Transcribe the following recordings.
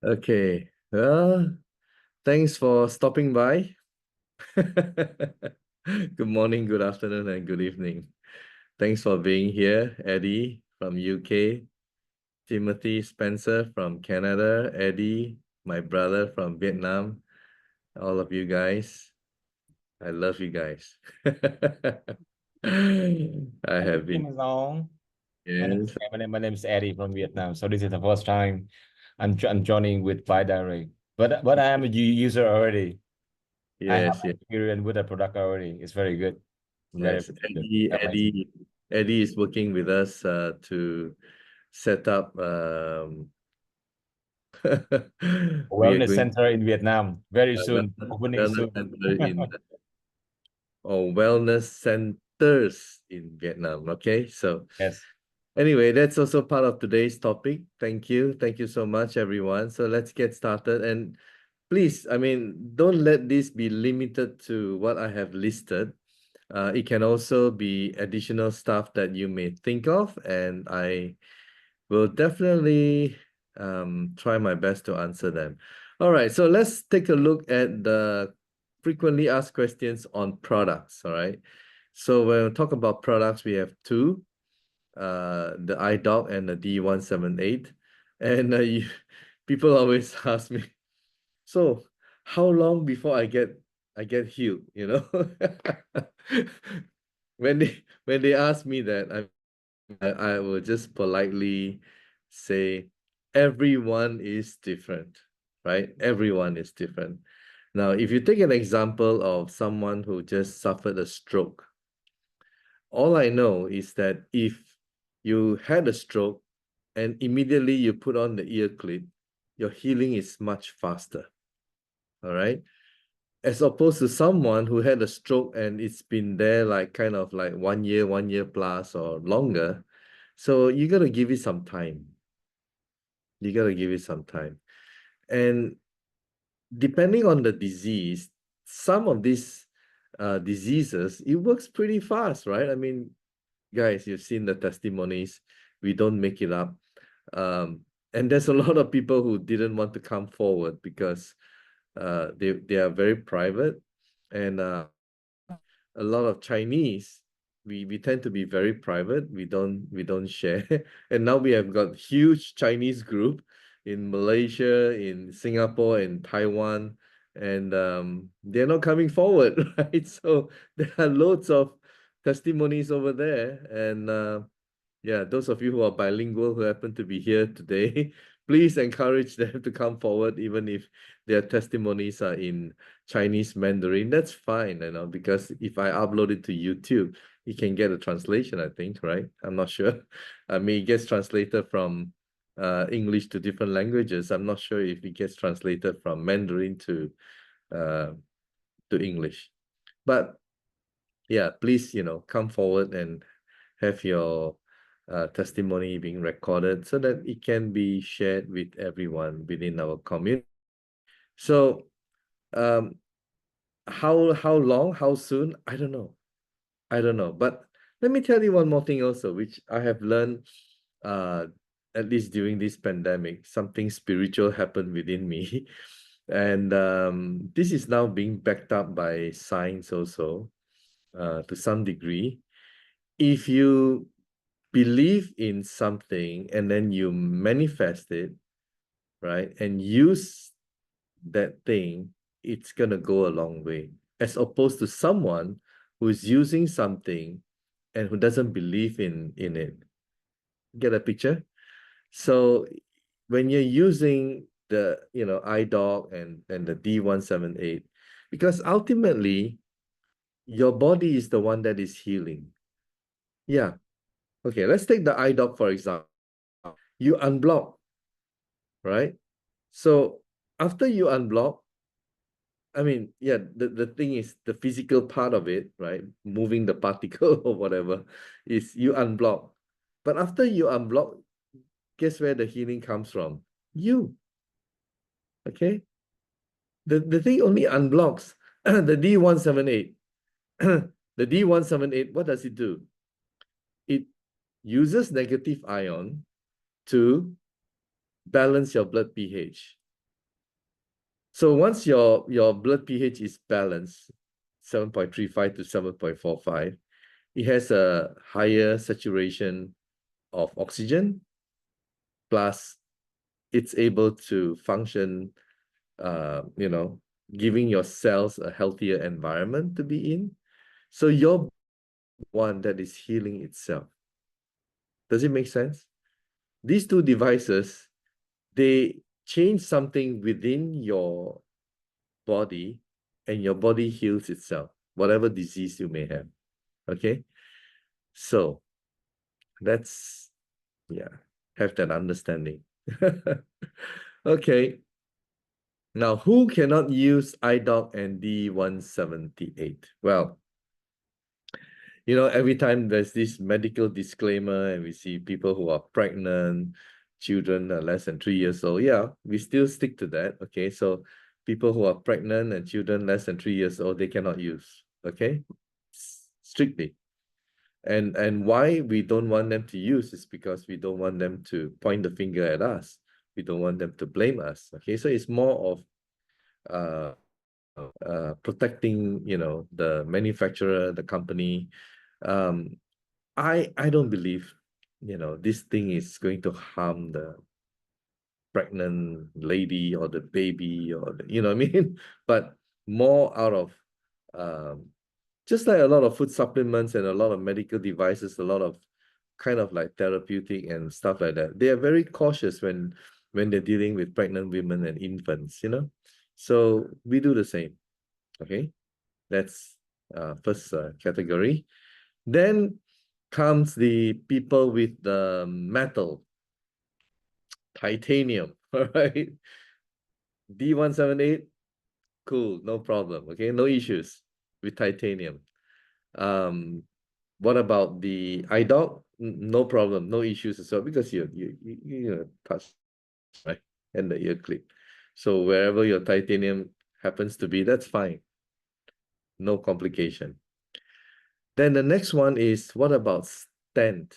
Okay. Well, thanks for stopping by. Good morning, good afternoon, and good evening. Thanks for being here, Eddie from UK, Timothy Spencer from Canada, Eddie, my brother from Vietnam, all of you guys. I love you guys. I have been, Amazon. yes, My name is Eddie from Vietnam. So this is the first time I'm joining with ByDirect. But I am a user already. I have yes, yes, experience with the product already. It's very good. Very yes. good. Eddie, Amazing. Eddie, Eddie is working with us to set up we are Wellness going center in Vietnam. Very to soon. Opening wellness soon. center in or wellness centers in Vietnam. Okay, so Yes. anyway, that's also part of today's topic. Thank you so much, everyone. So let's get started. And please, I mean, don't let this be limited to what I have listed. It can also be additional stuff that you may think of, and I will definitely try my best to answer them. All right, so let's take a look at the frequently asked questions on products. All right, so when we talk about products, we have two, the iDoc and the D178, and people always ask me, so how long before I get healed? You know, when they ask me that, I will just politely say everyone is different, right? Everyone is different. Now, if you take an example of someone who just suffered a stroke, all I know is that if you had a stroke and immediately you put on the ear clip, your healing is much faster. All right. As opposed to someone who had a stroke and it's been there like kind of like 1 year plus or longer. So you got to give it some time. You got to give it some time. And depending on the disease, some of these diseases, it works pretty fast, right? I mean, guys, you've seen the testimonies. We don't make it up. And there's a lot of people who didn't want to come forward because they are very private. And a lot of Chinese, we tend to be very private. We don't share. And now we have got huge Chinese group in Malaysia, in Singapore, in Taiwan, and they're not coming forward, right? So there are loads of testimonies over there, and yeah, those of you who are bilingual who happen to be here today, please encourage them to come forward, even if their testimonies are in Chinese Mandarin. That's fine, because if I upload it to YouTube, you can get a translation, I think, right? I'm not sure. I mean, it gets translated from English to different languages. I'm not sure if it gets translated from Mandarin uh, to English. But yeah, please, come forward and have your testimony being recorded so that it can be shared with everyone within our community. So, um, how long, how soon? I don't know. I don't know. But let me tell you one more thing also, which I have learned, uh, at least during this pandemic, something spiritual happened within me. And this is now being backed up by science also, to some degree. If you believe in something and then you manifest it, right, and use that thing, it's gonna go a long way. As opposed to someone who's using something and who doesn't believe in it. Get a picture? So when you're using the iDog and the D178, because ultimately your body is the one that is healing. Yeah. Okay, let's take the iDog for example. You unblock, right? So after you unblock, I mean, yeah, the thing is the physical part of it, right? Moving the particle or whatever is you unblock. But after you unblock, guess where the healing comes from? You, okay? The thing only unblocks the D178. The D178, what does it do? It uses negative ion to balance your blood pH. So once your blood pH is balanced, 7.35 to 7.45, it has a higher saturation of oxygen, plus it's able to function, giving your cells a healthier environment to be in. So you're one that is healing itself. Does it make sense? These two devices, they change something within your body, and your body heals itself, whatever disease you may have. Okay? So let's, have that understanding. Okay. Now, who cannot use iDoc and D178? Well, every time there's this medical disclaimer and we see people who are pregnant, children are less than 3 years old, we still stick to that. Okay, so people who are pregnant and children less than 3 years old, they cannot use. Okay, strictly. And why we don't want them to use is because we don't want them to point the finger at us. We don't want them to blame us. Okay, so it's more of protecting, the manufacturer, the company. I don't believe, this thing is going to harm the pregnant lady or the baby, or you know what I mean? But more out of just like a lot of food supplements and a lot of medical devices, a lot of kind of like therapeutic and stuff like that. They are very cautious when they're dealing with pregnant women and infants, So we do the same. Okay, that's first category. Then comes the people with the metal, titanium. All right, D178, cool, no problem. Okay, no issues with titanium. What about the iDoc? No problem, no issues as well, because you touch, right, and the ear clip. So wherever your titanium happens to be, that's fine. No complication. Then the next one is, what about stent?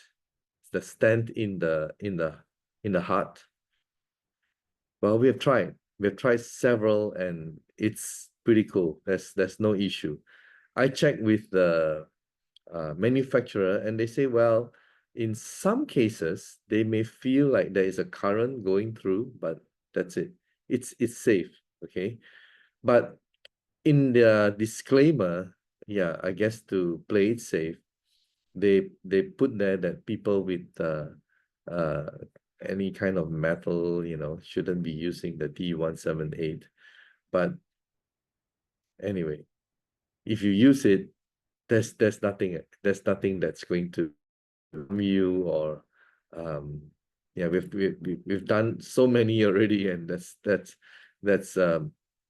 The stent in the heart. Well, we have tried. We have tried several, and it's pretty cool. There's no issue. I checked with the manufacturer, and they say, well, in some cases, they may feel like there is a current going through, but that's it. It's safe, okay? But in the disclaimer, I guess to play it safe, they put there that people with uh any kind of metal, shouldn't be using the D178. But anyway, if you use it, there's nothing that's going to harm you, or we've done so many already, and that's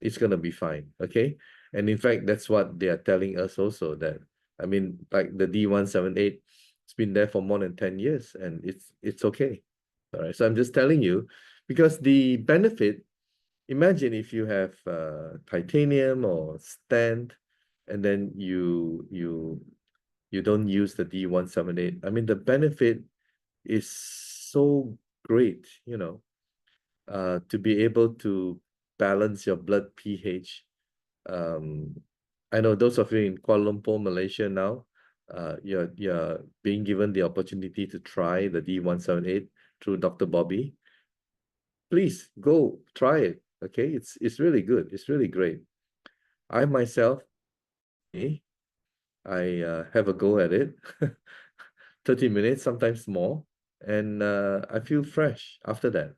it's gonna be fine. Okay. And in fact, that's what they are telling us also, that I mean, like the D178, it's been there for more than 10 years, and it's okay. All right, so I'm just telling you, because the benefit, imagine if you have titanium or stent, and then you don't use the D178. I mean, the benefit is so great, to be able to balance your blood pH. I know those of you in Kuala Lumpur, Malaysia now, you're being given the opportunity to try the D178 through Dr. Bobby. Please go try it. Okay, it's really good. It's really great. I myself, I have a go at it, 30 minutes, sometimes more, and I feel fresh after that.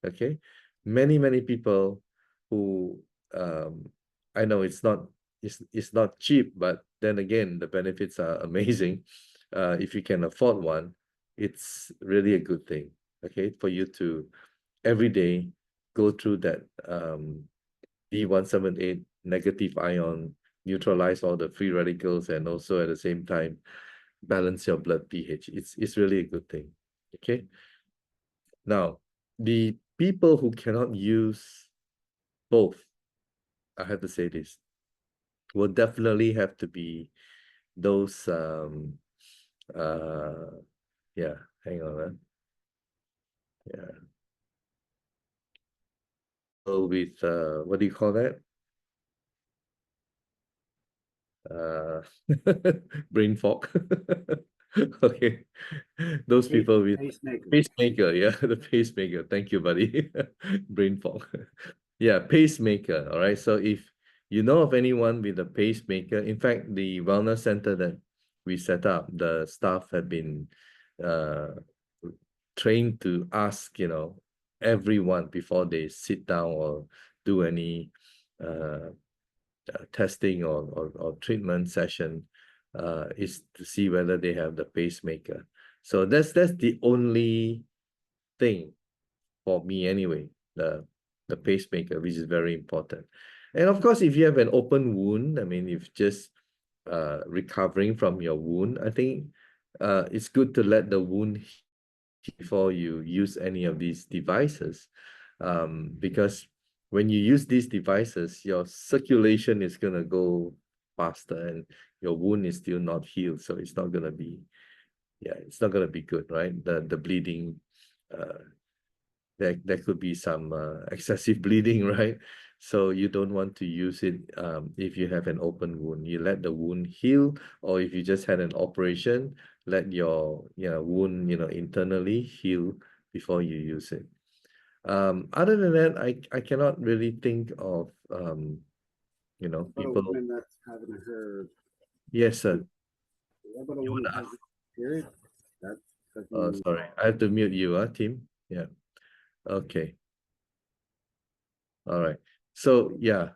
Okay, many people who I know it's not cheap, but then again, the benefits are amazing. If you can afford one, it's really a good thing. Okay, for you to every day go through that D178 negative ion, neutralize all the free radicals, and also at the same time balance your blood pH. It's really a good thing. Okay. Now, the people who cannot use both, I have to say this, will definitely have to be those yeah, hang on. Yeah. with what do you call that? Brain fog. Okay, those people with pacemaker, yeah, the pacemaker. Thank you, buddy. Brain fog. Yeah, pacemaker. All right. So if you know of anyone with a pacemaker, in fact, the wellness center that we set up, the staff have been trained to ask, everyone before they sit down or do any testing or treatment session, is to see whether they have the pacemaker. So that's the only thing for me anyway, the pacemaker, which is very important. And of course, if you have an open wound, I mean, if just recovering from your wound, I think it's good to let the wound heal before you use any of these devices, because when you use these devices, your circulation is going to go faster and your wound is still not healed. So it's not going to be, it's not going to be good, right? The bleeding, there could be some excessive bleeding, right? So you don't want to use it if you have an open wound. You let the wound heal, or if you just had an operation, let your wound internally heal before you use it. Other than that, I cannot really think of people. When that's having her. Yes, sir. What about a woman that has period? Oh, sorry, I have to mute you, Tim. Yeah. Okay. All right. So yeah,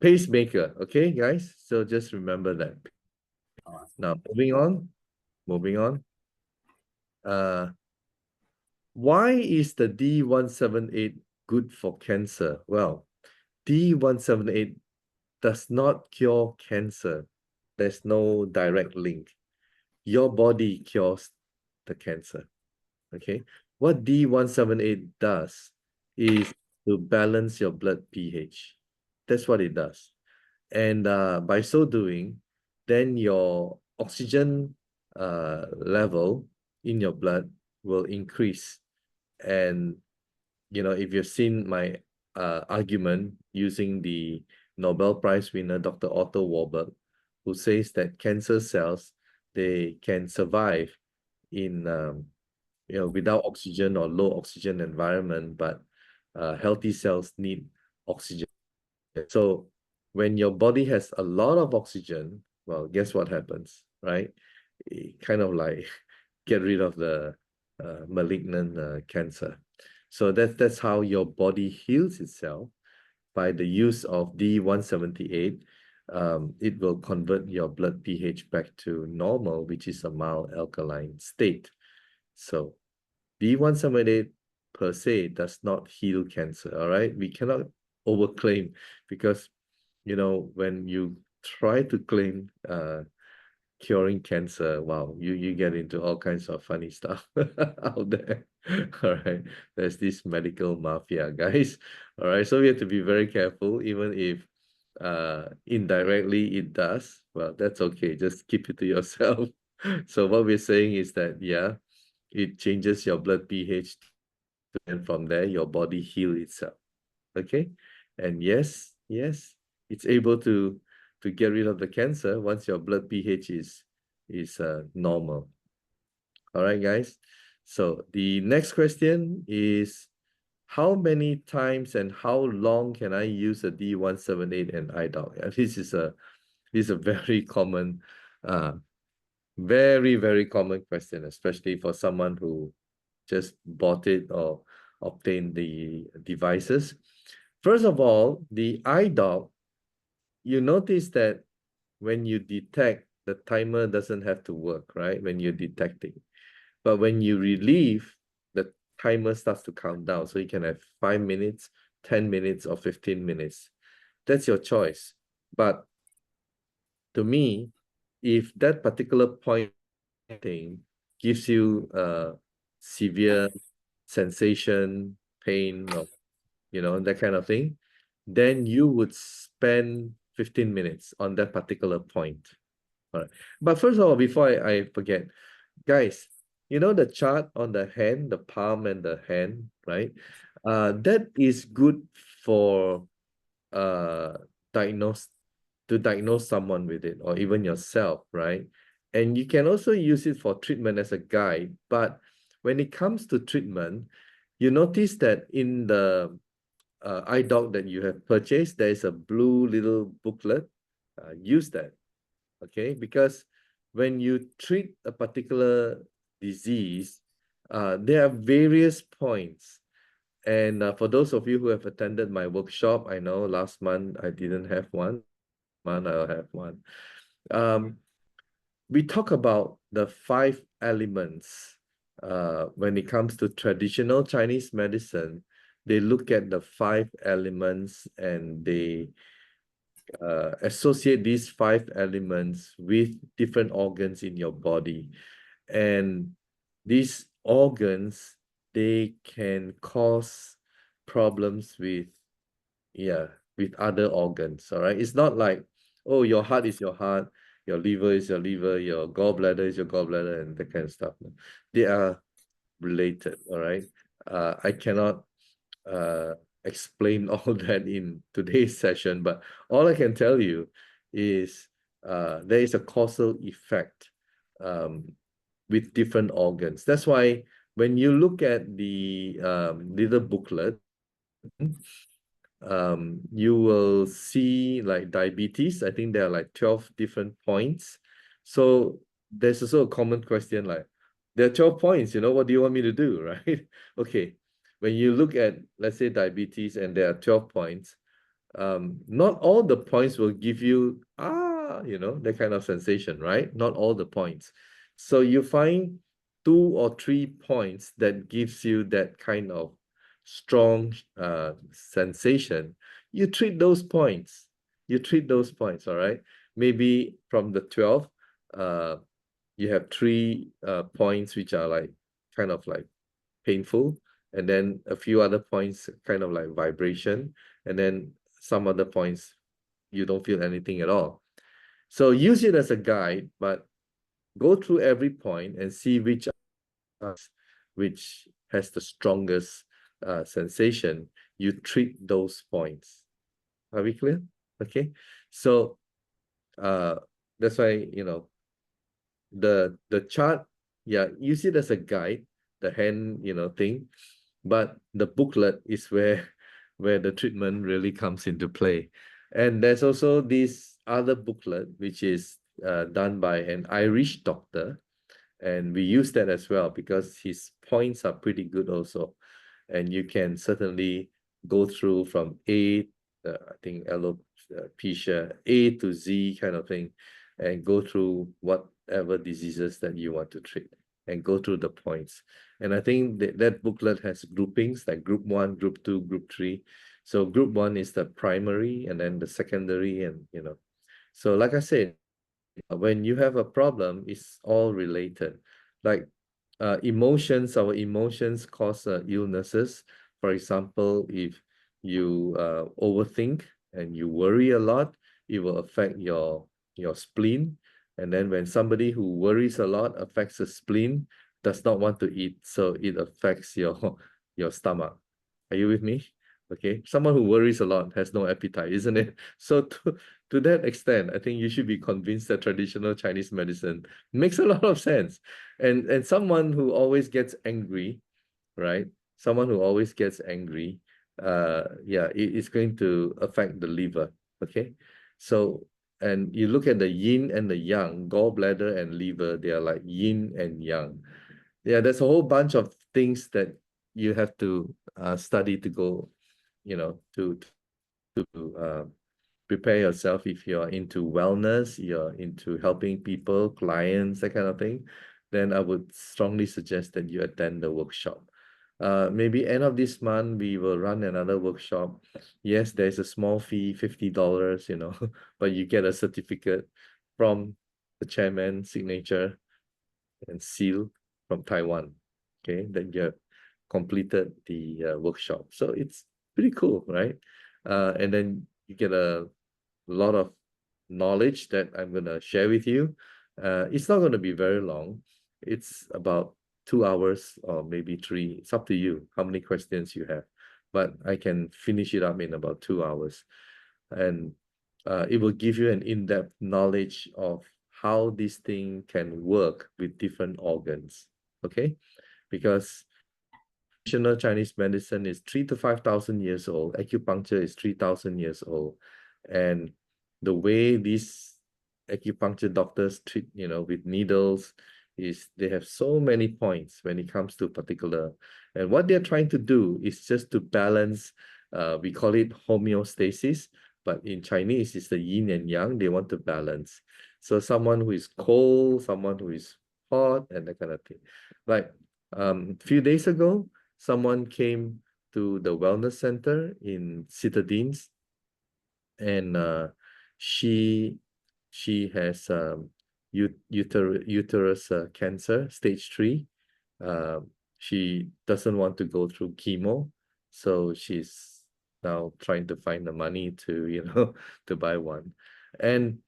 pacemaker. Okay, guys. So just remember that. Now moving on. Why is the D178 good for cancer? Well, D178 does not cure cancer. There's no direct link. Your body cures the cancer. Okay. What D178 does is to balance your blood pH. That's what it does. And by so doing, then your oxygen level in your blood will increase. And, if you've seen my argument using the Nobel Prize winner, Dr. Otto Warburg, who says that cancer cells, they can survive in, without oxygen or low oxygen environment, but healthy cells need oxygen. So when your body has a lot of oxygen, well, guess what happens, right? It kind of like get rid of the malignant cancer. So that's how your body heals itself by the use of D178. It will convert your blood pH back to normal, which is a mild alkaline state. So D178 per se does not heal cancer, all right? We cannot overclaim, because, when you try to claim curing cancer, wow, you get into all kinds of funny stuff out there. All right. There's this medical mafia, guys. All right. So we have to be very careful, even if indirectly it does. Well, that's okay. Just keep it to yourself. So what we're saying is that, yeah, it changes your blood pH, and from there your body heal itself. Okay. And yes, it's able to get rid of the cancer once your blood pH is normal. All right, guys. So the next question is, how many times and how long can I use a D178 and iDoc? This is a very common, very, very common question, especially for someone who just bought it or obtained the devices. First of all, the iDoc, you notice that when you detect, the timer doesn't have to work, right? When you're detecting. But when you relieve, the timer starts to count down. So you can have 5 minutes, 10 minutes, or 15 minutes. That's your choice. But to me, if that particular point thing gives you severe sensation, pain, or that kind of thing, then you would spend 15 minutes on that particular point. All right. But first of all, before I forget, guys, the chart on the hand, the palm and the hand, right? That is good for diagnose someone with it, or even yourself, right? And you can also use it for treatment as a guide. But when it comes to treatment, you notice that in the eye dog that you have purchased, there is a blue little booklet. Use that, okay? Because when you treat a particular disease, there are various points. And for those of you who have attended my workshop, I know last month I didn't have one. Month I'll have one. We talk about the 5 elements. When it comes to traditional Chinese medicine, they look at the 5 elements and they associate these 5 elements with different organs in your body. And these organs, they can cause problems with other organs. All right. It's not like, oh, your heart is your heart, your liver is your liver, your gallbladder is your gallbladder, and that kind of stuff. They are related. All right. I cannot explain all that in today's session, but all I can tell you is there is a causal effect with different organs. That's why when you look at the little booklet, you will see like diabetes. I think there are like 12 different points. So there's also a common question like, there are 12 points, what do you want me to do, right? Okay, when you look at, let's say, diabetes and there are 12 points, not all the points will give you, that kind of sensation, right? Not all the points. So you find 2 or 3 points that gives you that kind of strong sensation. You treat those points. All right? Maybe from the 12, you have 3 points which are like kind of like painful, and then a few other points kind of like vibration, and then some other points you don't feel anything at all. So use it as a guide, but go through every point and see which has the strongest sensation. You treat those points. Are we clear? Okay. So that's why, the chart, use it as a guide, the hand, thing, but the booklet is where the treatment really comes into play. And there's also this other booklet which is done by an Irish doctor, and we use that as well because his points are pretty good also. And you can certainly go through from I think alopecia, A to Z kind of thing, and go through whatever diseases that you want to treat and go through the points. And I think that booklet has groupings like group 1, group 2, group 3. So group 1 is the primary, and then the secondary, and so like I said, when you have a problem, it's all related. Like our emotions cause illnesses. For example, if you overthink and you worry a lot, it will affect your spleen. And then when somebody who worries a lot affects the spleen, does not want to eat, so it affects your stomach. Are you with me? Okay, someone who worries a lot has no appetite, isn't it? So to that extent, I think you should be convinced that traditional Chinese medicine makes a lot of sense. And someone who always gets angry, right? Someone who always gets angry, it is going to affect the liver. Okay, so and you look at the yin and the yang, gallbladder and liver, they are like yin and yang. Yeah, there's a whole bunch of things that you have to study to go, to prepare yourself. If you're into wellness, you're into helping people, clients, that kind of thing, then I would strongly suggest that you attend the workshop. Maybe end of this month, we will run another workshop. Yes, there's a small fee, $50, but you get a certificate from the chairman, signature and seal from Taiwan, okay, that you have completed the workshop. So it's pretty cool, right? And then you get a lot of knowledge that I'm going to share with you. It's not going to be very long. It's about 2 hours or maybe 3. It's up to you how many questions you have. but I can finish it up in about 2 hours. And it will give you an in-depth knowledge of how this thing can work with different organs, okay? Because traditional Chinese medicine is 3,000 to 5,000 years old. Acupuncture is 3,000 years old. And the way these acupuncture doctors treat, with needles is they have so many points when it comes to particular. And what they're trying to do is just to balance, we call it homeostasis, but in Chinese, it's the yin and yang. They want to balance. So someone who is cold, someone who is hot, and that kind of thing. Like a few days ago, someone came to the wellness center in Citadines, and she has uterus cancer, stage 3. She doesn't want to go through chemo, so she's now trying to find the money to to buy one. And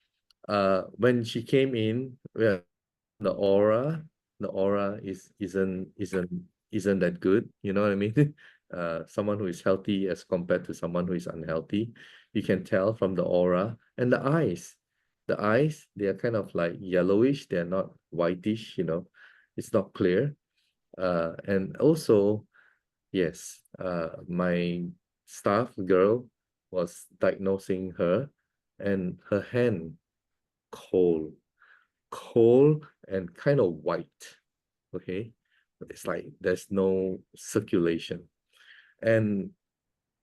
when she came in, well, the aura isn't that good, you know what I mean? Someone who is healthy as compared to someone who is unhealthy, you can tell from the aura. And the eyes, they are kind of like yellowish, they're not whitish, it's not clear. And also, yes, my staff girl was diagnosing her, and her hand cold and kind of white. Okay, it's like there's no circulation. And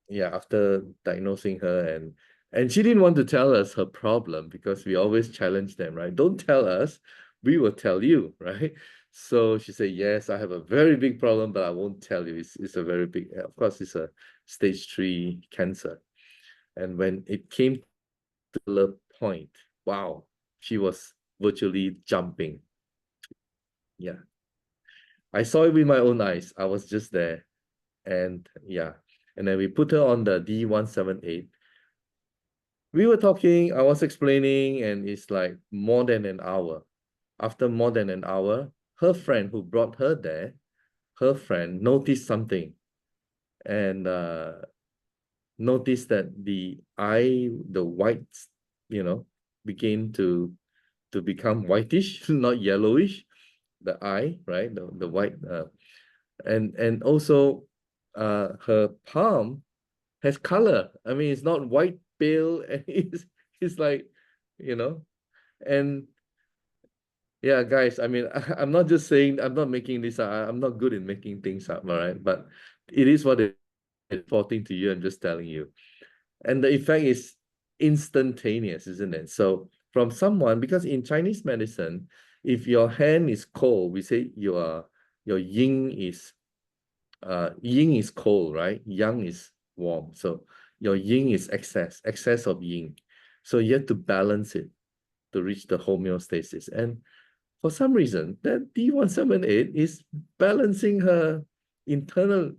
yeah, after diagnosing her, and she didn't want to tell us her problem, because we always challenge them, right? Don't tell us, we will tell you, right? So she said, yes, I have a very big problem, but I won't tell you. It's a very big, of course, it's a stage 3 cancer. And when it came to the point, wow, she was virtually jumping. Yeah, I saw it with my own eyes. I was just there. And yeah, and then we put her on the D178. We were talking, I was explaining, and it's like more than an hour. After more than an hour, her friend who brought her there, her friend noticed something, and noticed that the eye, the whites, begin to become whitish, not yellowish. The eye, right? The white, and also her palm has color. I mean, it's not white pale, and it's like, and yeah, guys, I mean, I'm not just saying, I'm not making this up. I'm not good in making things up, all right? But it is what it is. Reporting to you, I'm just telling you. And the effect is instantaneous, isn't it? So from someone, because in Chinese medicine, if your hand is cold, we say your yin is cold, right? Yang is warm. So your yin is excess of yin. So you have to balance it to reach the homeostasis. And for some reason, that D178 is balancing her internal,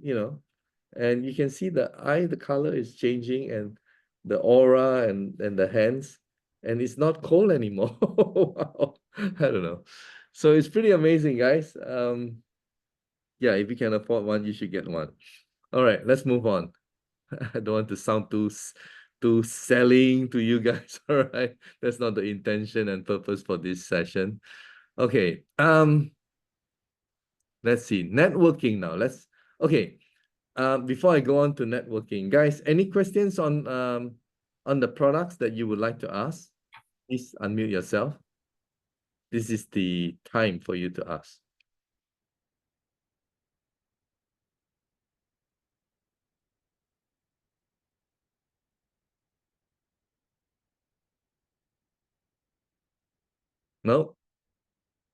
and you can see the eye, the color is changing, and the aura and the hands, and it's not cold anymore. Wow. I don't know. So it's pretty amazing, guys. Yeah, if you can afford one, you should get one. All right, let's move on. I don't want to sound too selling to you guys. All right, that's not the intention and purpose for this session. Okay, let's see, networking now. Okay, before I go on to networking, guys, any questions on the products that you would like to ask? Please unmute yourself. This is the time for you to ask. No?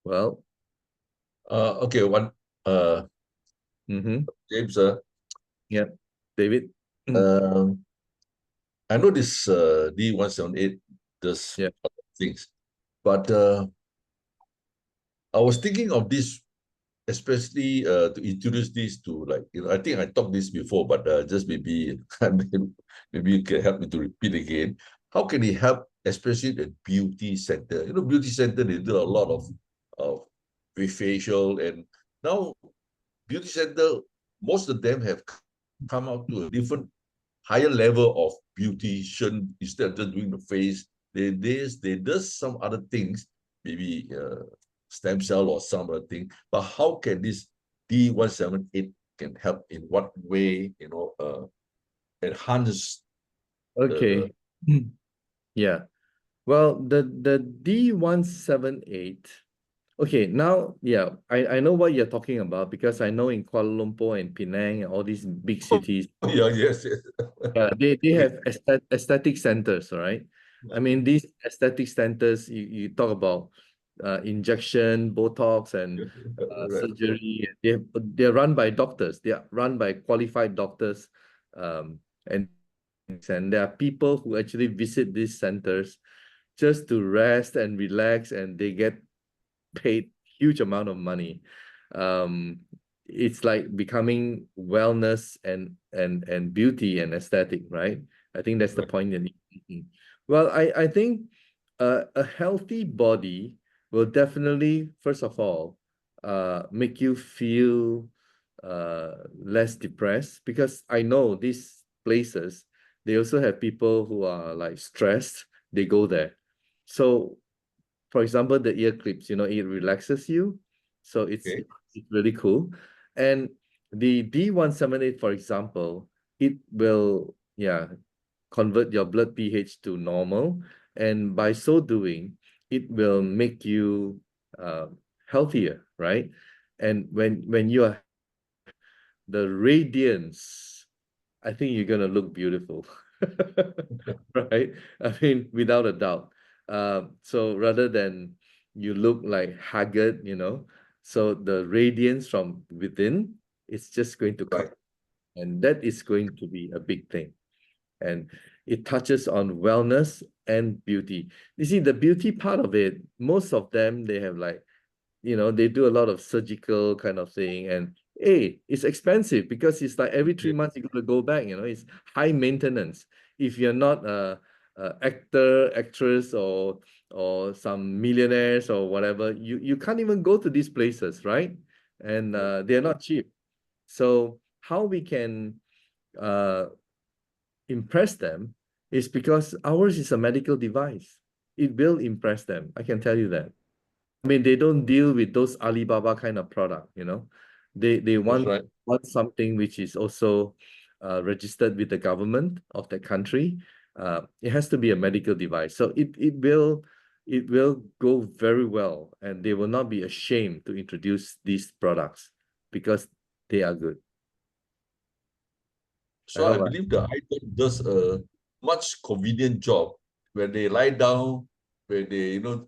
Well, Okay, James, yeah, David. I know this D178 does Yeah. other things, but I was thinking of this, especially to introduce this to, like, I think I talked this before, but just maybe maybe you can help me to repeat again. How can it help, especially the beauty center? Beauty center, they do a lot of facial, and now beauty center, most of them have come out to a different higher level of beautician instead of just doing the face. They does some other things, maybe stem cell or some other thing. But how can this D178 can help in what way, enhance Okay. Yeah. Well, the D178. Okay, now, yeah, I know what you're talking about because I know in Kuala Lumpur and Penang and all these big cities, yeah, yes, yes. yeah, they have aesthetic centers, all right? I mean, these aesthetic centers, you talk about injection, Botox, and Right. surgery. They're run by doctors. They are run by qualified doctors, and there are people who actually visit these centers just to rest and relax, and they get paid huge amount of money. It's like becoming wellness and beauty and aesthetic, right? I think that's the Right. point you're making. Well, I think a healthy body will definitely, first of all, make you feel less depressed, because I know these places, they also have people who are like stressed, they go there. So for example, the ear clips, it relaxes you. So it's Okay. it's really cool. And the D178, for example, it will, convert your blood pH to normal. And by so doing, it will make you healthier, right? And when you are the radiance, I think you're gonna look beautiful. Right? I mean, without a doubt. So rather than you look like haggard, so the radiance from within is just going to come, Right. and that is going to be a big thing. And it touches on wellness and beauty. You see, the beauty part of it, most of them, they have like, they do a lot of surgical kind of thing, and hey, it's expensive because it's like every 3 months you got to go back. It's high maintenance. If you're not a actor, actress, or some millionaires or whatever, you can't even go to these places, right? And they're not cheap. So how we can impress them is because ours is a medical device. It will impress them. I can tell you that. I mean, they don't deal with those Alibaba kind of product, They That's right. want something which is also registered with the government of the country. It has to be a medical device. So it will go very well, and they will not be ashamed to introduce these products because they are good. So I believe the iDoc does a much convenient job when they lie down, when they, doing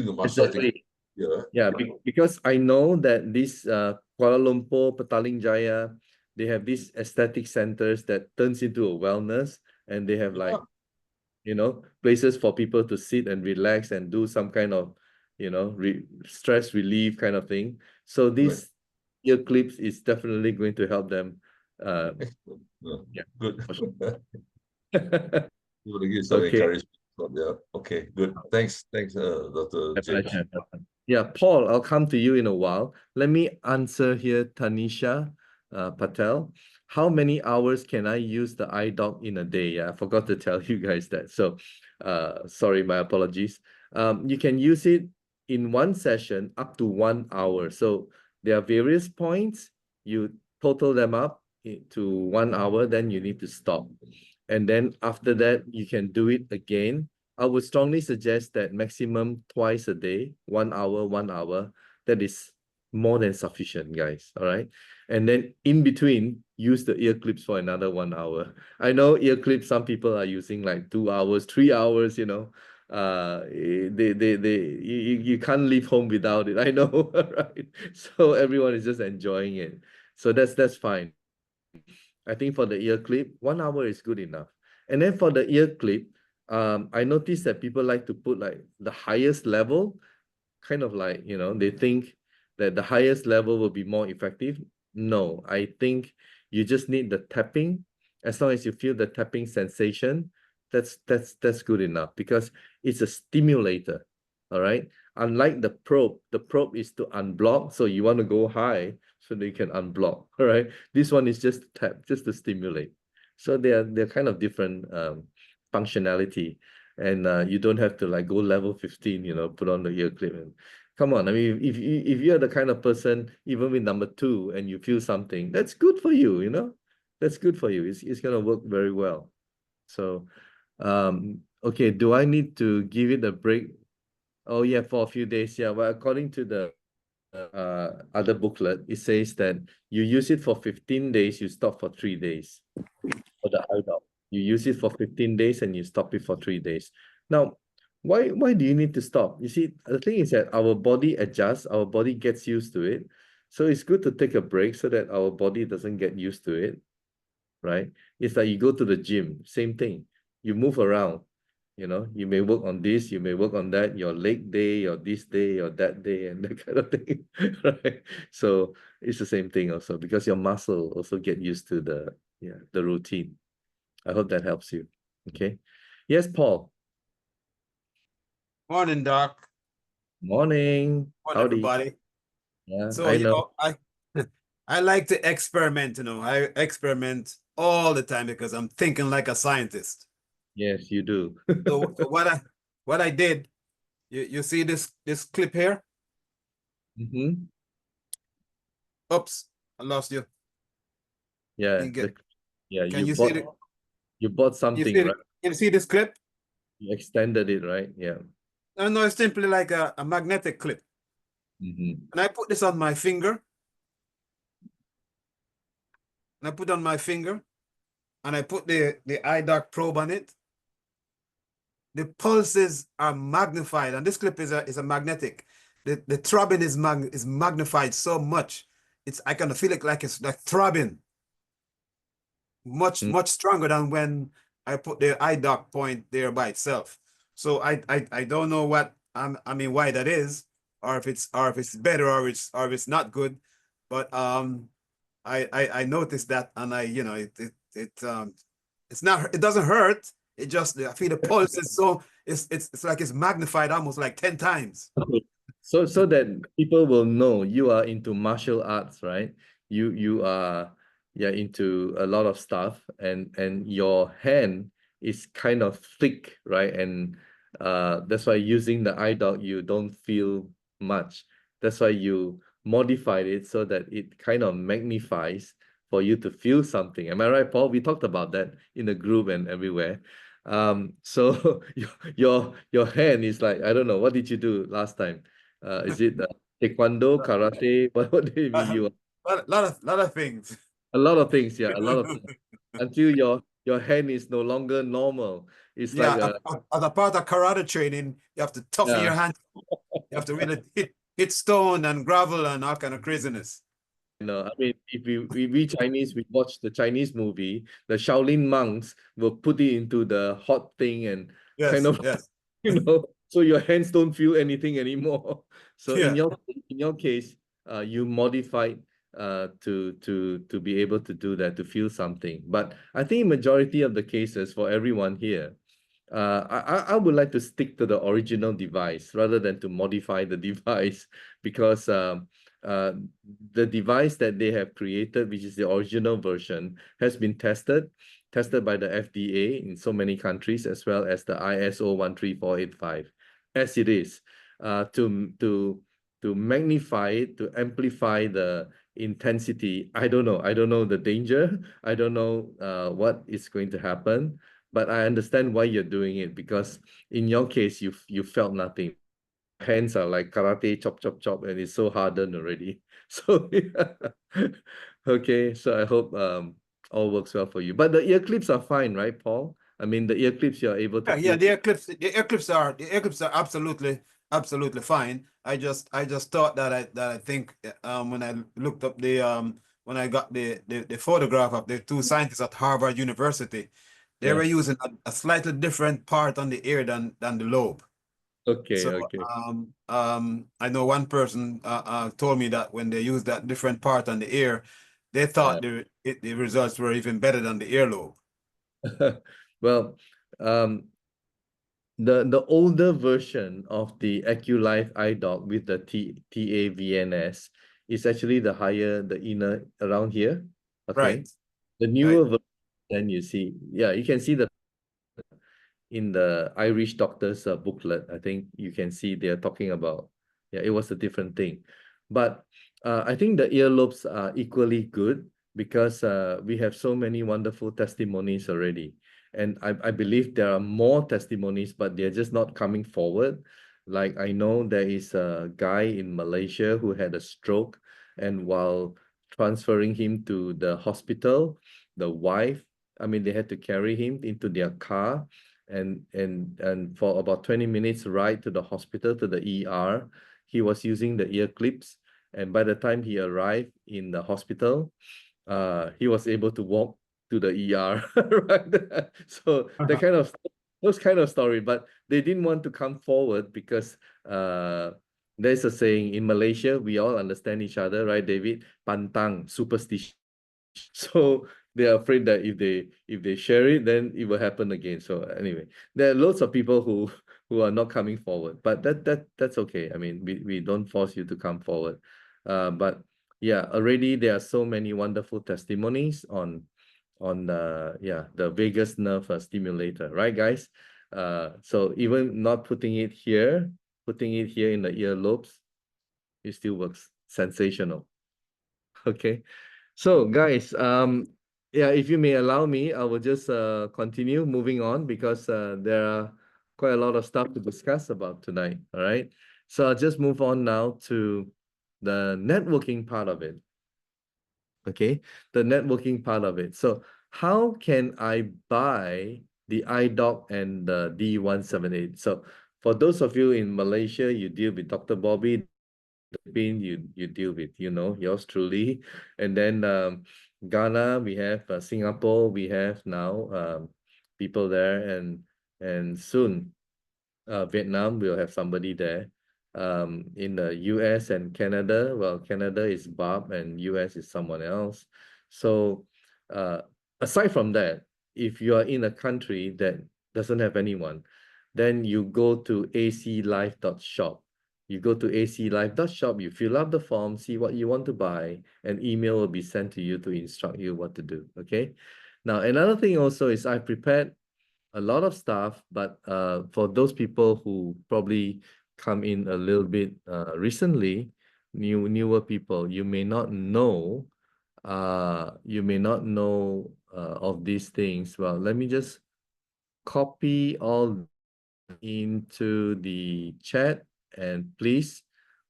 the massage. Exactly. Yeah. Yeah, because I know that this Kuala Lumpur, Petaling Jaya, they have these aesthetic centers that turns into a wellness, and they have like, places for people to sit and relax and do some kind of, stress relief kind of thing. So these ear clips is definitely going to help them. Yeah, Good. for sure. You want to give some Okay. encouragement. Yeah. Okay, good. Thanks, Dr. James. Yeah, Paul, I'll come to you in a while. Let me answer here, Tanisha Patel. How many hours can I use the iDoc in a day? Yeah, I forgot to tell you guys that. So, sorry, my apologies. You can use it in one session up to 1 hour. So there are various points. You total them up to 1 hour, then you need to stop. And then after that, you can do it again. I would strongly suggest that maximum twice a day, 1 hour, 1 hour. That is more than sufficient, guys. All right. And then in between, use the ear clips for another 1 hour. I know ear clips, some people are using like 2 hours, 3 hours, you can't leave home without it. I know, right? So everyone is just enjoying it. So that's fine. I think for the ear clip, 1 hour is good enough. And then for the ear clip, I noticed that people like to put like the highest level, kind of like, they think that the highest level will be more effective. No, I think you just need the tapping. As long as you feel the tapping sensation, that's good enough, because it's a stimulator. All right. Unlike the probe is to unblock. So you want to go high. so they can unblock. All right. This one is just tap, just to stimulate. So they're kind of different functionality. And you don't have to like go level 15, put on the ear clip. And come on, I mean, if you're the kind of person, even with number 2, and you feel something, that's good for you, That's good for you. It's gonna work very well. So okay, do I need to give it a break? Oh yeah, for a few days. Yeah, well, according to the other booklet, it says that you use it for 15 days, you stop for 3 days for the IDOC. You use it for 15 days and you stop it for 3 days. Now, why do you need to stop? You see, the thing is that our body adjusts, our body gets used to it. So it's good to take a break so that our body doesn't get used to it, right? It's like you go to the gym, same thing. You move around, you may work on this, you may work on that, your leg day, or this day, or that day, and that kind of thing, right? So it's the same thing also, because your muscle also get used to the routine. I hope that helps you. Okay. Yes, Paul. Morning, Doc. Morning. Morning, Howdy. everybody. Yeah, So, I know. I like to experiment, I experiment all the time because I'm thinking like a scientist. Yes, you do. So what I did, you see this clip here? Mm-hmm. Oops, I lost you. Yeah. You get- Yeah, Can you bought see you bought You something, see, right? you see this clip? You extended it, right? Yeah. No, it's simply like a magnetic clip. Mm-hmm. And I put this on my finger. And I put on my finger. And I put the IDOC probe on it. The pulses are magnified, and this clip is a magnetic. The throbbing is magnified so much. I kind of feel it like it's like throbbing. Much stronger than when I put the IDOC point there by itself. So I don't know what why that is, or if it's better or it's not good, but I noticed that, and it doesn't hurt. It just, I feel the pulse is so, it's like it's magnified almost like 10 times. So that people will know you are into martial arts, right? You are into a lot of stuff, and your hand is kind of thick, right? And that's why using the IDOC you don't feel much. That's why you modified it so that it kind of magnifies for you to feel something. Am I right, Paul? We talked about that in the group and everywhere. So your hand is like, I don't know, what did you do last time? Is it taekwondo, karate? What do you mean? You lot of things. a lot of things, yeah, a lot of things. Until your hand is no longer normal. It's like As a part of karate training, you have to toughen your hand. You have to really hit stone and gravel and all kind of craziness. I mean, if we Chinese, we watch the Chinese movie, the Shaolin monks will put it into the hot thing and kind of, Yes. so your hands don't feel anything anymore. So in Yeah. your case, you modified to be able to do that, to feel something. But I think majority of the cases for everyone here, I would like to stick to the original device rather than to modify the device, because the device that they have created, which is the original version, has been tested by the FDA in so many countries, as well as the ISO 13485, as it is, to magnify it, to amplify the intensity. I don't know the danger. I don't know what is going to happen, but I understand why you're doing it, because in your case, you felt nothing. Hands are like karate, chop, chop, chop, and it's so hardened already. So okay, so I hope all works well for you. But the ear clips are fine, right, Paul? I mean, the ear clips you're able to Yeah, feel. the ear clips are absolutely fine. I just thought that I think when I looked up when I got the photograph of the two scientists at Harvard University, they were using a slightly different part on the ear than the lobe. Okay, So okay. I know one person told me that when they used that different part on the ear, they thought the results were even better than the earlobe. Well, the older version of the AccuLife iDock with the TAVNS is actually the higher, the inner around here. Okay. Right. The newer version, then you see, yeah, you can see the in the Irish doctor's booklet. I think you can see they're talking about, yeah, it was a different thing. But I think the earlobes are equally good because we have so many wonderful testimonies already. And I believe there are more testimonies, but they're just not coming forward. Like I know there is a guy in Malaysia who had a stroke, and while transferring him to the hospital, the wife, I mean, they had to carry him into their car, and for about 20 minutes ride to the hospital, to the ER, he was using the ear clips. And by the time he arrived in the hospital, he was able to walk to the ER, right? So that kind of, those kind of story, but they didn't want to come forward because there's a saying in Malaysia, we all understand each other, right, David? Pantang, superstition. So they're afraid that if they share it, then it will happen again. So anyway, there are lots of people who are not coming forward, but that's okay. I mean, we don't force you to come forward. But yeah, already there are so many wonderful testimonies on the vagus nerve stimulator, right, guys? So even not putting it here in the earlobes, it still works. Sensational. Okay. So guys, yeah, if you may allow me, I will just continue moving on because there are quite a lot of stuff to discuss about tonight. All right. So I'll just move on now to the networking part of it. Okay, the networking part of it. So how can I buy the iDoc and the D178? So for those of you in Malaysia, you deal with Dr. Bobby. You deal with, you know, yours truly. And then Ghana, we have Singapore, we have now people there, and soon Vietnam will have somebody there. In the US and Canada, well, Canada is Bob and US is someone else. So aside from that, if you are in a country that doesn't have anyone, then you go to aclife.shop. You go to aclife.shop, you fill up the form, see what you want to buy, and email will be sent to you to instruct you what to do. Okay. Now, another thing also is I prepared a lot of stuff, but for those people who probably come in a little bit recently, newer people, you may not know of these things. Well, let me just copy all into the chat, and please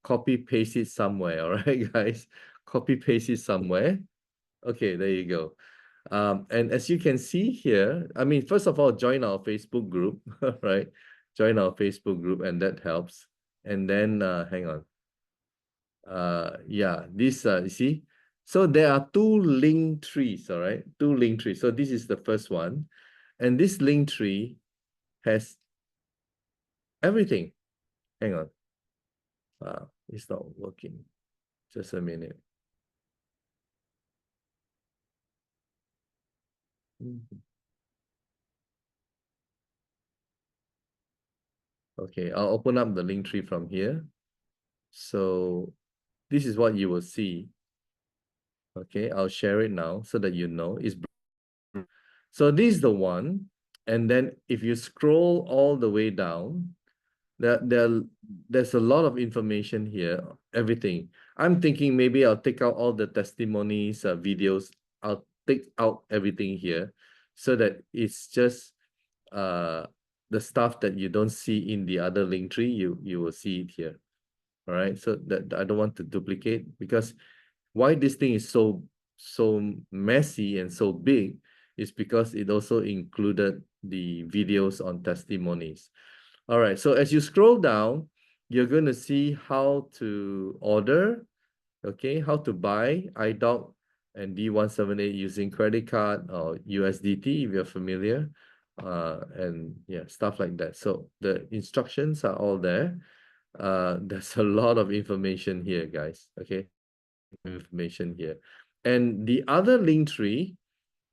copy paste it somewhere. All right, guys, copy paste it somewhere. Okay, there you go. And as you can see here, I mean, first of all, join our Facebook group, right? Join our Facebook group, and that helps. And then hang on. Yeah, this you see. So there are two link trees, all right? Two link trees. So this is the first one. And this link tree has everything. Hang on. It's not working. Just a minute. Okay, I'll open up the link tree from here. So this is what you will see. Okay, I'll share it now so that you know. So this is the one. And then if you scroll all the way down, there's a lot of information here, everything. I'm thinking maybe I'll take out all the testimonies, videos. I'll take out everything here so that it's just the stuff that you don't see in the other link tree, you will see it here. All right, so that I don't want to duplicate, because why this thing is so messy and so big is because it also included the videos on testimonies. All right, so as you scroll down, you're going to see how to order, okay, how to buy iDoc and D178 using credit card or USDT if you're familiar, and yeah, stuff like that. So the instructions are all there. There's a lot of information here, guys, okay, information here. And the other link tree,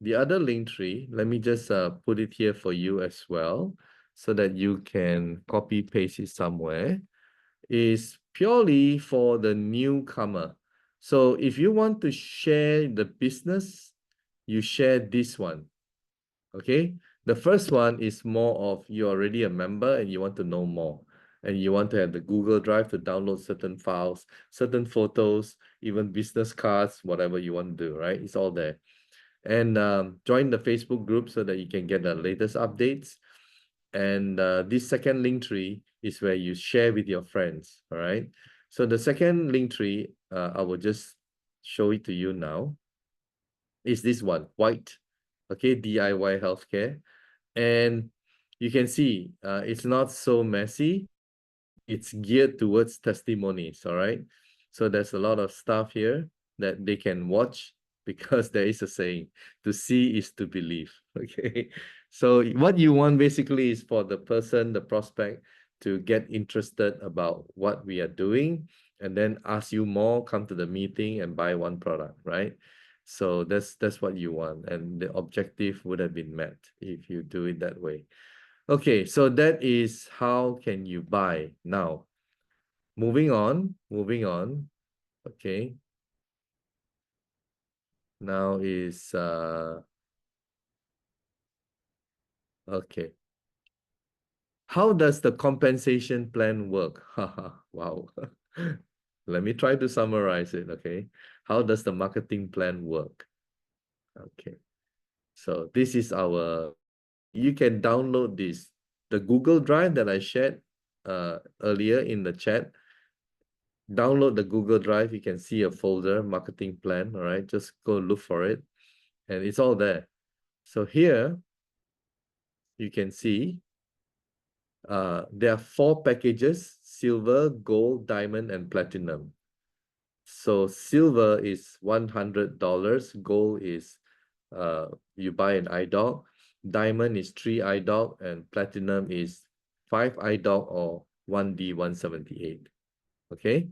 let me just put it here for you as well, so that you can copy paste it somewhere, is purely for the newcomer. So if you want to share the business, you share this one. Okay. The first one is more of you're already a member and you want to know more. And you want to have the Google Drive to download certain files, certain photos, even business cards, whatever you want to do, right? It's all there. And join the Facebook group so that you can get the latest updates. And this second link tree is where you share with your friends, all right? So the second link tree, I will just show it to you now, is this one, white, okay, DIY healthcare. And you can see it's not so messy. It's geared towards testimonies, all right? So there's a lot of stuff here that they can watch because there is a saying, to see is to believe, okay? So what you want basically is for the person, the prospect, to get interested about what we are doing and then ask you more, come to the meeting and buy one product, right? So that's what you want, and the objective would have been met if you do it that way. Okay, so that is how can you buy. Now, moving on. Okay. Now is okay. How does the compensation plan work? Wow. Let me try to summarize it, okay? How does the marketing plan work? Okay. So this is our, you can download this, the Google Drive that I shared earlier in the chat. Download the Google Drive, you can see a folder, marketing plan, all right? Just go look for it and it's all there. So here, you can see there are 4 packages: silver, gold, diamond, and platinum. So silver is $100, gold is you buy an iDog, diamond is 3 iDog, and platinum is 5 iDog or 1D178. Okay,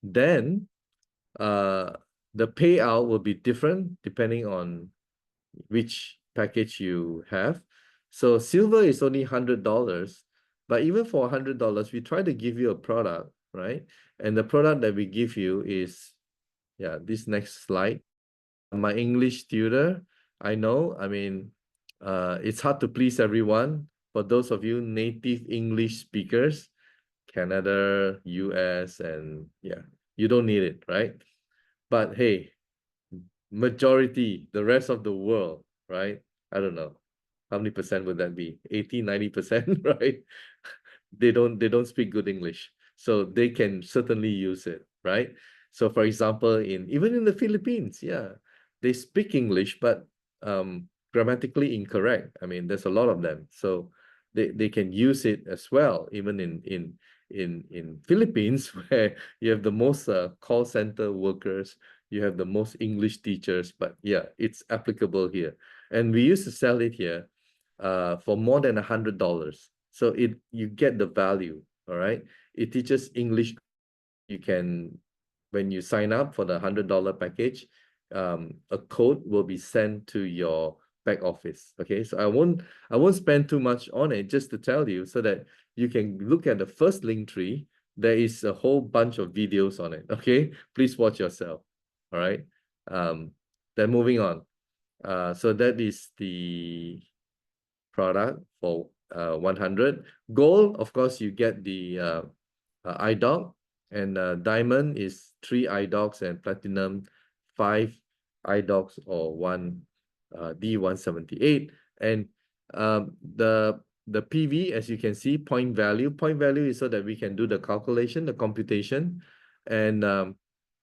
then the payout will be different depending on which package you have. So silver is only $100, but even for $100, we try to give you a product, right? And the product that we give you is, yeah, this next slide. My English tutor, I know, I mean, it's hard to please everyone. For those of you native English speakers, Canada, US, and yeah, you don't need it, right? But hey, majority, the rest of the world, right? I don't know. How many percent would that be? 80, 90%, right? They don't speak good English. So they can certainly use it, right? So for example, even in the Philippines, yeah, they speak English, but grammatically incorrect. I mean, there's a lot of them. So they can use it as well, even in Philippines, where you have the most call center workers, you have the most English teachers, but yeah, it's applicable here. And we used to sell it here for more than $100. So you get the value, all right? It teaches English. You can, when you sign up for the $100 package, a code will be sent to your back office. Okay, so I won't spend too much on it, just to tell you so that you can look at the first link tree. There is a whole bunch of videos on it. Okay, please watch yourself. All right. Then moving on. So that is the product for 100. Gold, of course, you get the iDog, and diamond is 3 iDogs, and platinum 5 iDogs or 1 D178. And the PV, as you can see, point value is so that we can do the calculation, the computation. And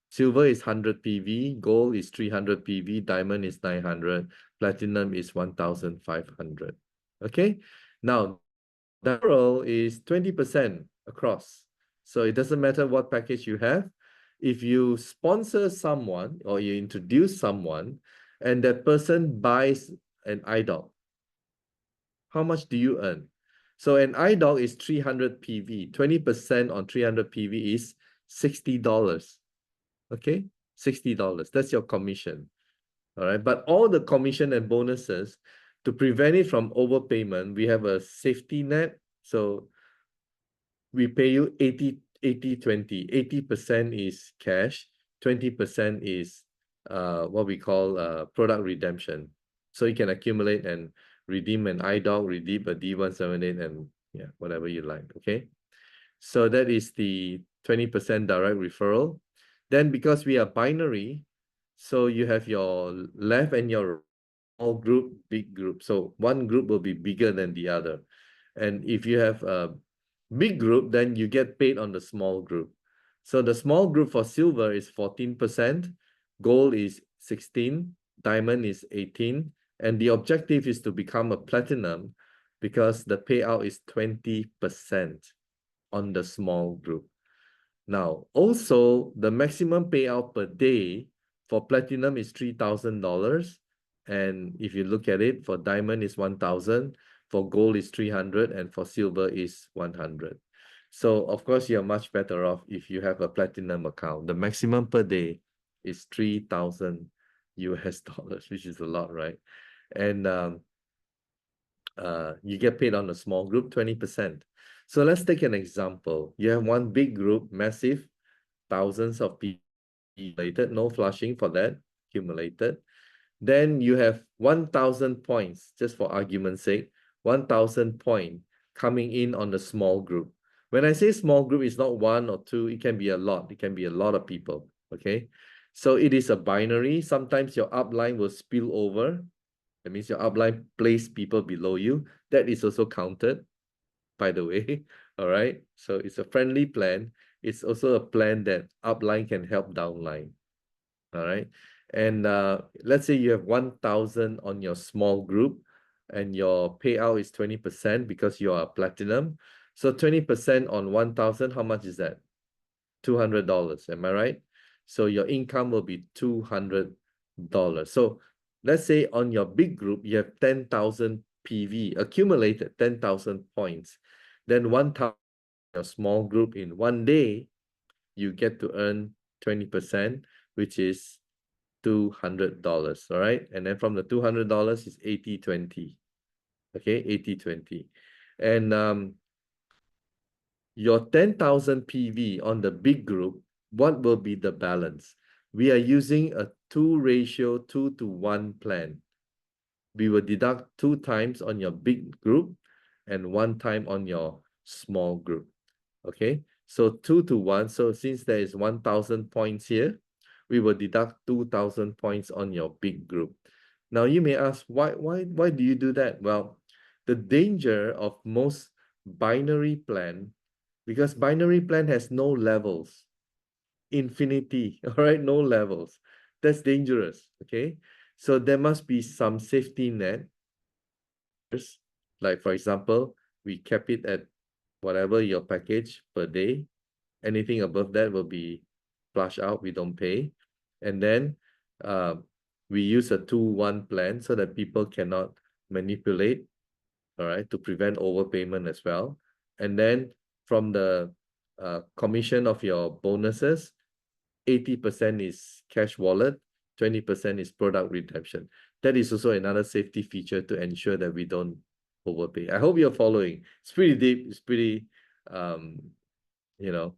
silver is 100 PV, gold is 300 PV, diamond is 900, platinum is 1,500. Okay, now the referral is 20% across. So it doesn't matter what package you have. If you sponsor someone or you introduce someone and that person buys an iDog, how much do you earn? So an iDog is 300 PV. 20% on 300 PV is $60. Okay, $60. That's your commission. All right, but all the commission and bonuses, to prevent it from overpayment, we have a safety net. So we pay you 80-20. 80% is cash, 20% is what we call product redemption. So you can accumulate and redeem an iDog, redeem a D178, and yeah, whatever you like, okay? So that is the 20% direct referral. Then because we are binary, so you have your left and your small group, big group. So one group will be bigger than the other. And if you have a big group, then you get paid on the small group. So the small group for silver is 14%, gold is 16, diamond is 18, and the objective is to become a platinum because the payout is 20% on the small group. Now, also the maximum payout per day for platinum is $3,000. And if you look at it, for diamond is 1,000, for gold is 300, and for silver is 100. So of course, you're much better off if you have a platinum account. The maximum per day is 3,000 US dollars, which is a lot, right? And you get paid on a small group, 20%. So let's take an example. You have one big group, massive, thousands of people accumulated, no flushing for that, accumulated. Then you have 1,000 points, just for argument's sake, 1,000 points coming in on the small group. When I say small group, it's not one or two, it can be a lot. It can be a lot of people, okay? So it is a binary. Sometimes your upline will spill over. That means your upline place people below you. That is also counted, by the way. All right. So it's a friendly plan. It's also a plan that upline can help downline. All right. And let's say you have 1,000 on your small group and your payout is 20% because you are platinum. So 20% on 1,000, how much is that? $200. Am I right? So your income will be $200. So let's say on your big group, you have 10,000 PV accumulated, 10,000 points. Then 1,000 your small group in one day, you get to earn 20%, which is $200. All right. And then from the $200 is 80-20. Okay, 80-20. And your 10,000 PV on the big group, what will be the balance? We are using a 2:1 plan. We will deduct 2 times on your big group and 1 time on your small group. Okay, so 2:1. So since there is 1,000 points here, we will deduct 2,000 points on your big group. Now you may ask, why do you do that? Well, the danger of most binary plan, because binary plan has no levels, infinity, all right, no levels. That's dangerous, okay? So there must be some safety net. Like for example, we cap it at whatever your package per day. Anything above that will be flush out, we don't pay. And then we use a 2:1 plan so that people cannot manipulate, all right, to prevent overpayment as well. And then from the commission of your bonuses, 80% is cash wallet, 20% is product redemption. That is also another safety feature to ensure that we don't overpay. I hope you're following. It's pretty deep. It's pretty, you know,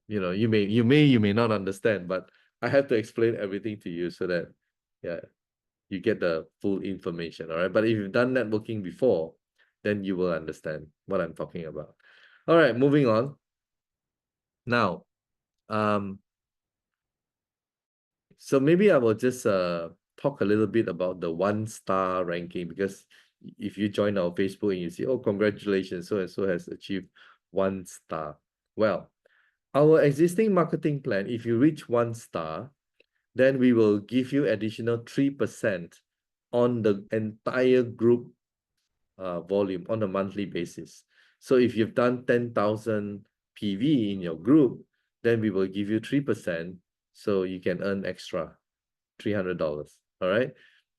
you may not understand, but I have to explain everything to you so that, yeah, you get the full information. All right. But if you've done networking before, then you will understand what I'm talking about. All right, moving on. Now, so maybe I will just talk a little bit about the 1-star ranking, because if you join our Facebook and you see, oh, congratulations, so and so has achieved 1 star. Well, our existing marketing plan, if you reach 1 star, then we will give you additional 3% on the entire group volume on a monthly basis. So if you've done 10,000 PV in your group, then we will give you 3%. So you can earn extra $300. All right.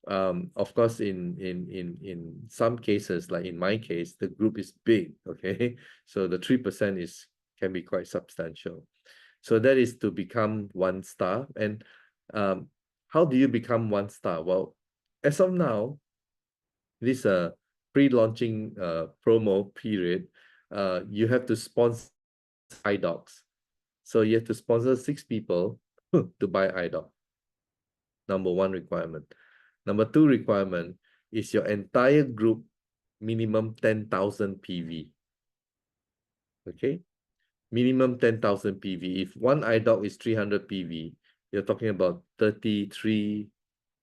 Of course, in some cases, like in my case, the group is big. Okay, so the 3% can be quite substantial. So that is to become 1 star. And how do you become 1 star? Well, as of now, this pre-launching promo period, you have to sponsor iDogs. So you have to sponsor 6 people to buy iDoc. Number 1 requirement. Number 2 requirement is your entire group minimum 10,000 PV. Okay, minimum 10,000 PV. If one iDoc is 300 PV, you're talking about 33,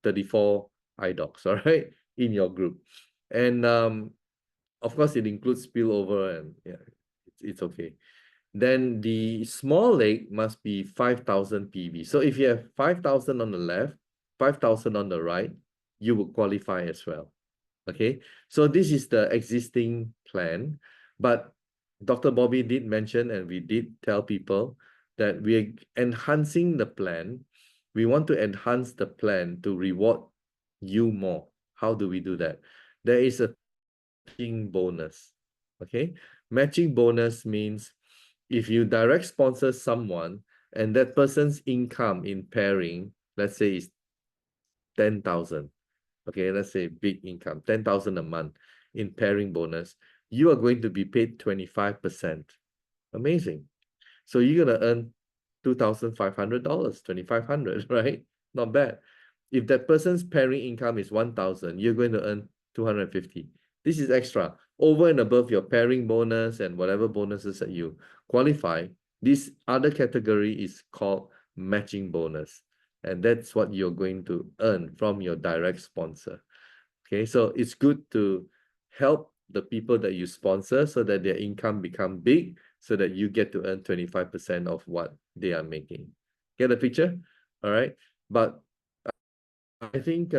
34 iDocs, all right, in your group. And of course, it includes spillover and yeah, it's okay. Then the small lake must be 5,000 PV. So if you have 5,000 on the left, 5,000 on the right, you will qualify as well. Okay, so this is the existing plan, but Dr. Bobby did mention, and we did tell people that we're enhancing the plan. We want to enhance the plan to reward you more. How do we do that? There is a matching bonus. Okay, matching bonus means if you direct sponsor someone and that person's income in pairing, let's say is 10,000. Okay, let's say big income, 10,000 a month in pairing bonus, you are going to be paid 25%. Amazing. So you're going to earn $2,500, $2,500, right? Not bad. If that person's pairing income is 1,000, you're going to earn 250. This is extra. Over and above your pairing bonus and whatever bonuses that you qualify, this other category is called matching bonus. And that's what you're going to earn from your direct sponsor. Okay, so it's good to help the people that you sponsor so that their income become big, so that you get to earn 25% of what they are making. Get the picture? All right. But I think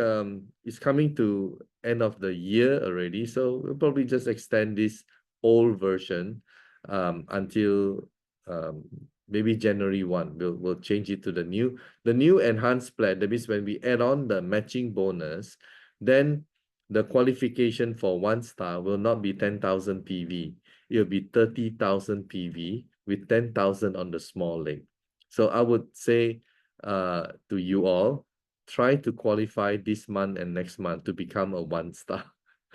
it's coming to end of the year already, so we'll probably just extend this old version until maybe January 1. We'll change it to the new enhanced plan. That means when we add on the matching bonus, then the qualification for 1 star will not be 10,000 PV. It'll be 30,000 PV with 10,000 on the small lake. So I would say to you all, try to qualify this month and next month to become a 1 star.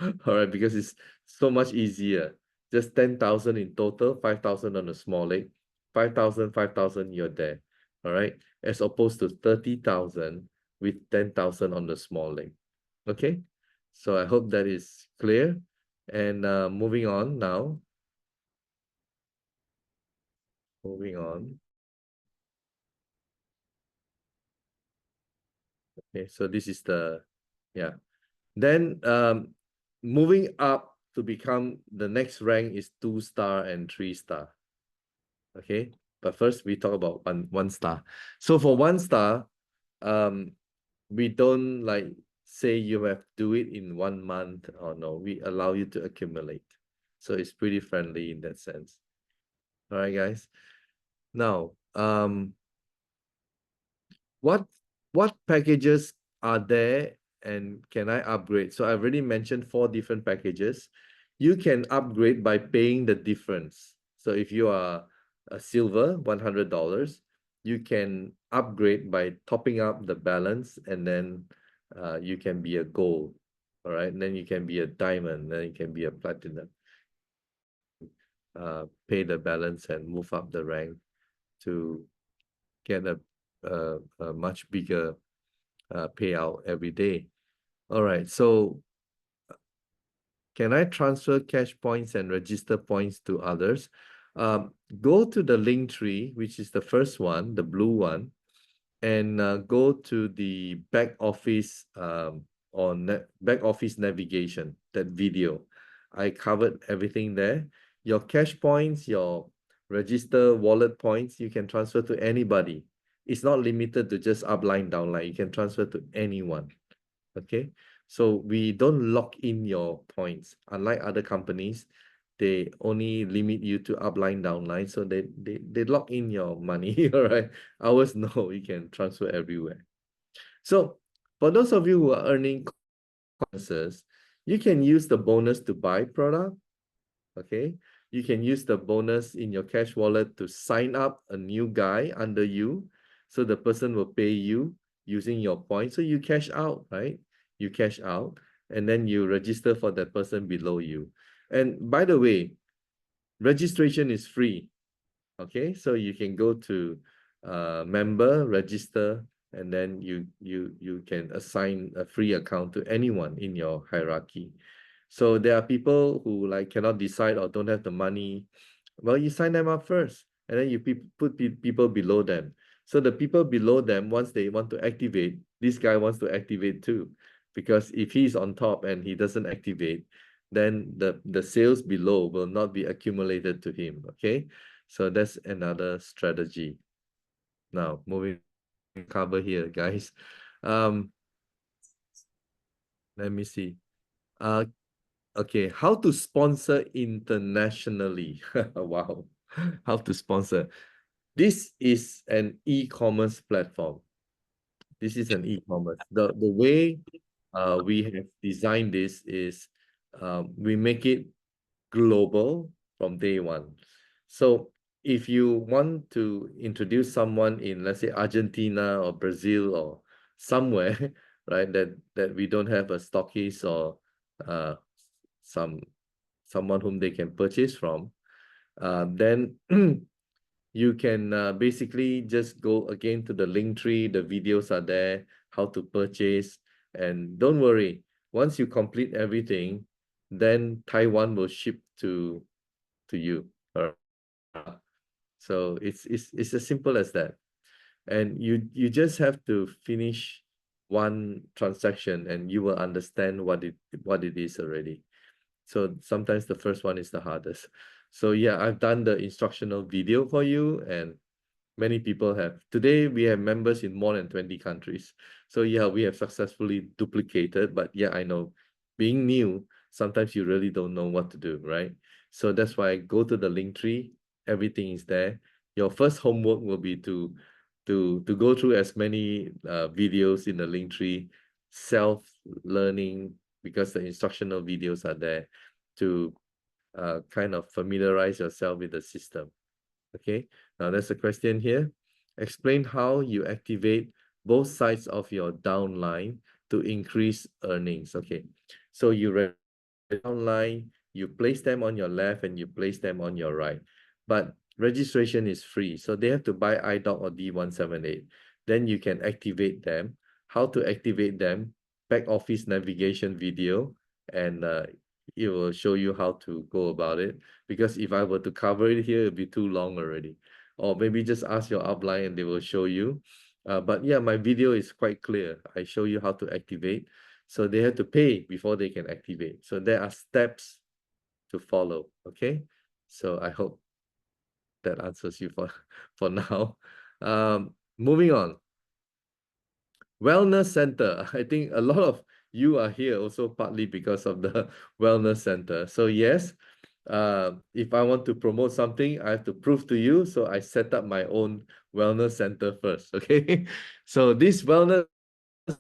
All right, because it's so much easier. Just 10,000 in total, 5,000 on the small lake, 5,000, 5,000, you're there. All right, as opposed to 30,000 with 10,000 on the small lake. Okay, so I hope that is clear. And moving on now. Moving on. Okay, so this is the, yeah. Then moving up to become the next rank is 2 star and 3 star. Okay, but first we talk about one star. So for 1 star, we don't like say you have to do it in 1 month or no, we allow you to accumulate. So it's pretty friendly in that sense. All right, guys. Now, what packages are there and can I upgrade? So I've already mentioned 4 different packages. You can upgrade by paying the difference. So if you are a silver, $100, you can upgrade by topping up the balance, and then you can be a gold. All right, and then you can be a diamond, then you can be a platinum. Pay the balance and move up the rank to get a much bigger payout every day. All right, so can I transfer cash points and register points to others? Go to the link tree, which is the first one, the blue one, and go to the back office back office navigation, that video. I covered everything there. Your cash points, your register wallet points, you can transfer to anybody. It's not limited to just upline, downline. You can transfer to anyone. Okay, so we don't lock in your points. Unlike other companies, they only limit you to upline, downline. So they lock in your money. All right. Ours, no, you can transfer everywhere. So for those of you who are earning bonuses, you can use the bonus to buy product. Okay. You can use the bonus in your cash wallet to sign up a new guy under you. So the person will pay you using your points. So you cash out, right? You cash out and then you register for that person below you. And by the way, registration is free. Okay, so you can go to member, register, and then you can assign a free account to anyone in your hierarchy. So there are people who like cannot decide or don't have the money. Well, you sign them up first, and then you put people below them. So the people below them, once they want to activate, this guy wants to activate too. Because if he's on top and he doesn't activate, then the sales below will not be accumulated to him. Okay, so that's another strategy. Now, moving cover here, guys. Let me see. Okay, how to sponsor internationally. Wow, how to sponsor. This is an e-commerce platform. This is an e-commerce. The way we have designed this is we make it global from day one. So if you want to introduce someone in, let's say, Argentina or Brazil or somewhere, right, that we don't have a stockist or someone whom they can purchase from, then you can basically just go again to the link tree. The videos are there, how to purchase. And don't worry, once you complete everything, then Taiwan will ship to you. So it's as simple as that. And you just have to finish one transaction and you will understand what it is already. So sometimes the first one is the hardest. So yeah, I've done the instructional video for you, and many people have. Today we have members in more than 20 countries. So yeah, we have successfully duplicated, but yeah, I know being new, sometimes you really don't know what to do, right? So that's why I go to the link tree, everything is there. Your first homework will be to go through as many videos in the link tree, self-learning, because the instructional videos are there to kind of familiarize yourself with the system. Okay, now there's a question here. Explain how you activate both sides of your downline to increase earnings. Okay, so you downline, you place them on your left and you place them on your right. But registration is free, so they have to buy iDoc or D178. Then you can activate them. How to activate them? Back office navigation video, and it will show you how to go about it. Because if I were to cover it here, it'd be too long already. Or maybe just ask your upline and they will show you. But yeah, my video is quite clear. I show you how to activate. So they have to pay before they can activate. So there are steps to follow. Okay. So I hope that answers you for now. Moving on. Wellness center. I think a lot of you are here also partly because of the wellness center. So yes, if I want to promote something, I have to prove to you. So I set up my own wellness center first. Okay. So this wellness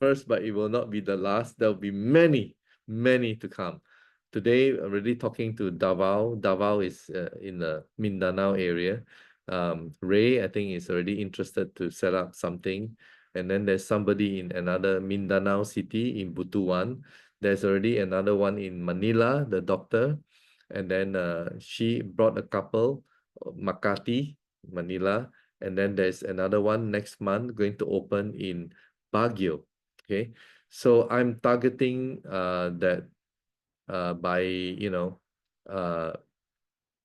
first, but it will not be the last. There will be many, many to come. Today, already talking to Davao. Davao is in the Mindanao area. Ray, I think, is already interested to set up something. And then there's somebody in another Mindanao city in Butuan. There's already another one in Manila, the doctor. And then she brought a couple, Makati, Manila. And then there's another one next month going to open in Baguio. Okay, so I'm targeting that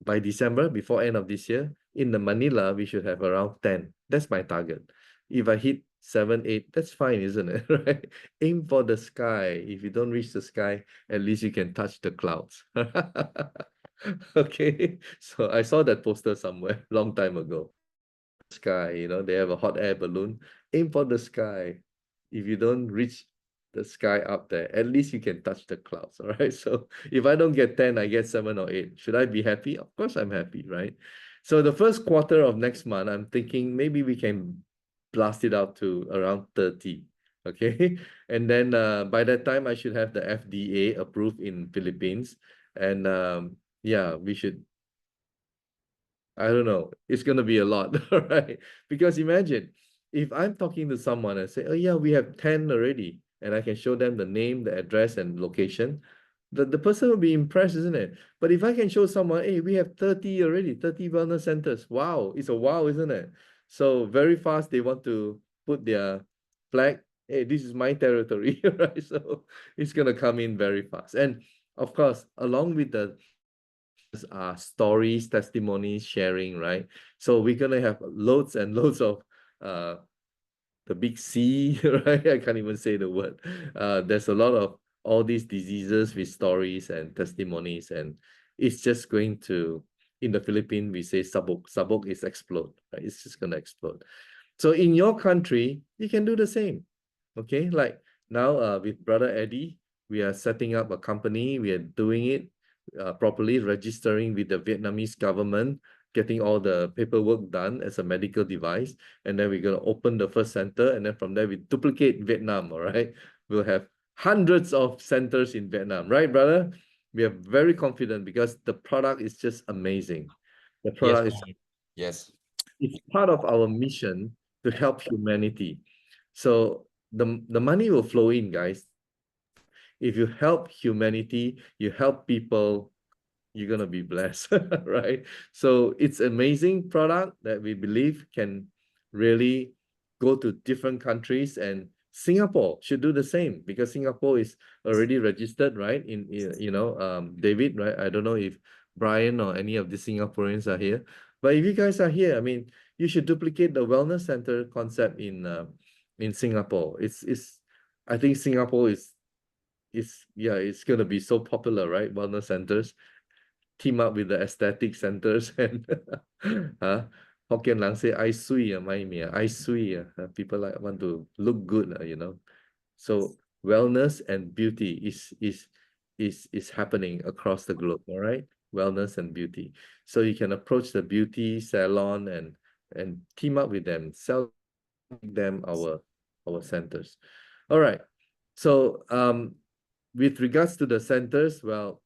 by December, before end of this year, in the Manila, we should have around 10. That's my target. If I hit 7, 8, that's fine, isn't it? Right? Aim for the sky. If you don't reach the sky, at least you can touch the clouds. Okay, so I saw that poster somewhere long time ago. Sky, they have a hot air balloon. Aim for the sky. If you don't reach the sky up there, at least you can touch the clouds. All right. So if I don't get 10, I get 7 or 8. Should I be happy? Of course I'm happy, right? So the first quarter of next month, I'm thinking maybe we can blast it out to around 30. Okay. And then by that time, I should have the FDA approved in Philippines. And yeah, we should, I don't know, it's going to be a lot, right? Because imagine if I'm talking to someone and say, oh yeah, we have 10 already, and I can show them the name, the address, and location. the person will be impressed, isn't it? But if I can show someone, hey, we have 30 already, 30 wellness centers. Wow, it's a wow, isn't it? So very fast, they want to put their flag. Hey, this is my territory, right? So it's gonna come in very fast. And of course, along with the stories, testimonies, sharing, right? So we're gonna have loads and loads of the big C, right? I can't even say the word. There's a lot of all these diseases with stories and testimonies, and it's just going to, in the Philippines, we say sabog. Sabog is explode, right? It's just gonna explode. So in your country, you can do the same. Okay, like now with Brother Eddie, we are setting up a company, we are doing it properly, registering with the Vietnamese government, getting all the paperwork done as a medical device, and then we're going to open the first center, and then from there we duplicate Vietnam. All right, we'll have hundreds of centers in Vietnam, right, brother? We are very confident because the product is just amazing. The product is Yes. it's part of our mission to help humanity. So the money will flow in, guys. If you help humanity, you help people, you're gonna be blessed, right? So it's amazing product that we believe can really go to different countries, and Singapore should do the same because Singapore is already registered, right? David, right? I don't know if Brian or any of the Singaporeans are here, but if you guys are here, I mean, you should duplicate the wellness center concept in Singapore. I think Singapore is it's gonna be so popular, right? Wellness centers team up with the aesthetic centers and Hokkien lang say I sui I sui people like want to look good, So wellness and beauty is happening across the globe, all right? Wellness and beauty. So you can approach the beauty salon and team up with them, sell them our centers. All right. So with regards to the centers, well,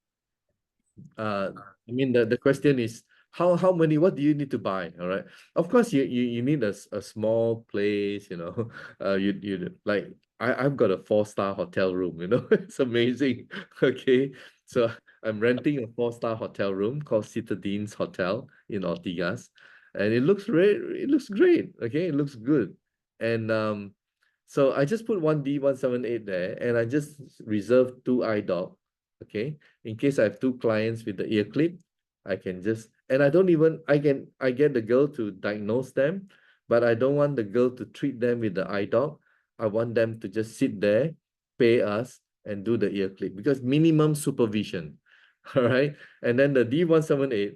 I mean the question is how many, what do you need to buy? All right, of course you need a small place, you like I've got a 4-star hotel room, it's amazing. Okay, so I'm renting a 4-star hotel room called Citadines Hotel in Ortigas, and it looks great. Okay, it looks good. And so I just put 1D178 there, and I just reserved 2 iDock. Okay, in case I have 2 clients with the ear clip, I can just, and I don't even, I get the girl to diagnose them, but I don't want the girl to treat them with the iDock. I want them to just sit there, pay us, and do the ear clip because minimum supervision. All right, and then the D178,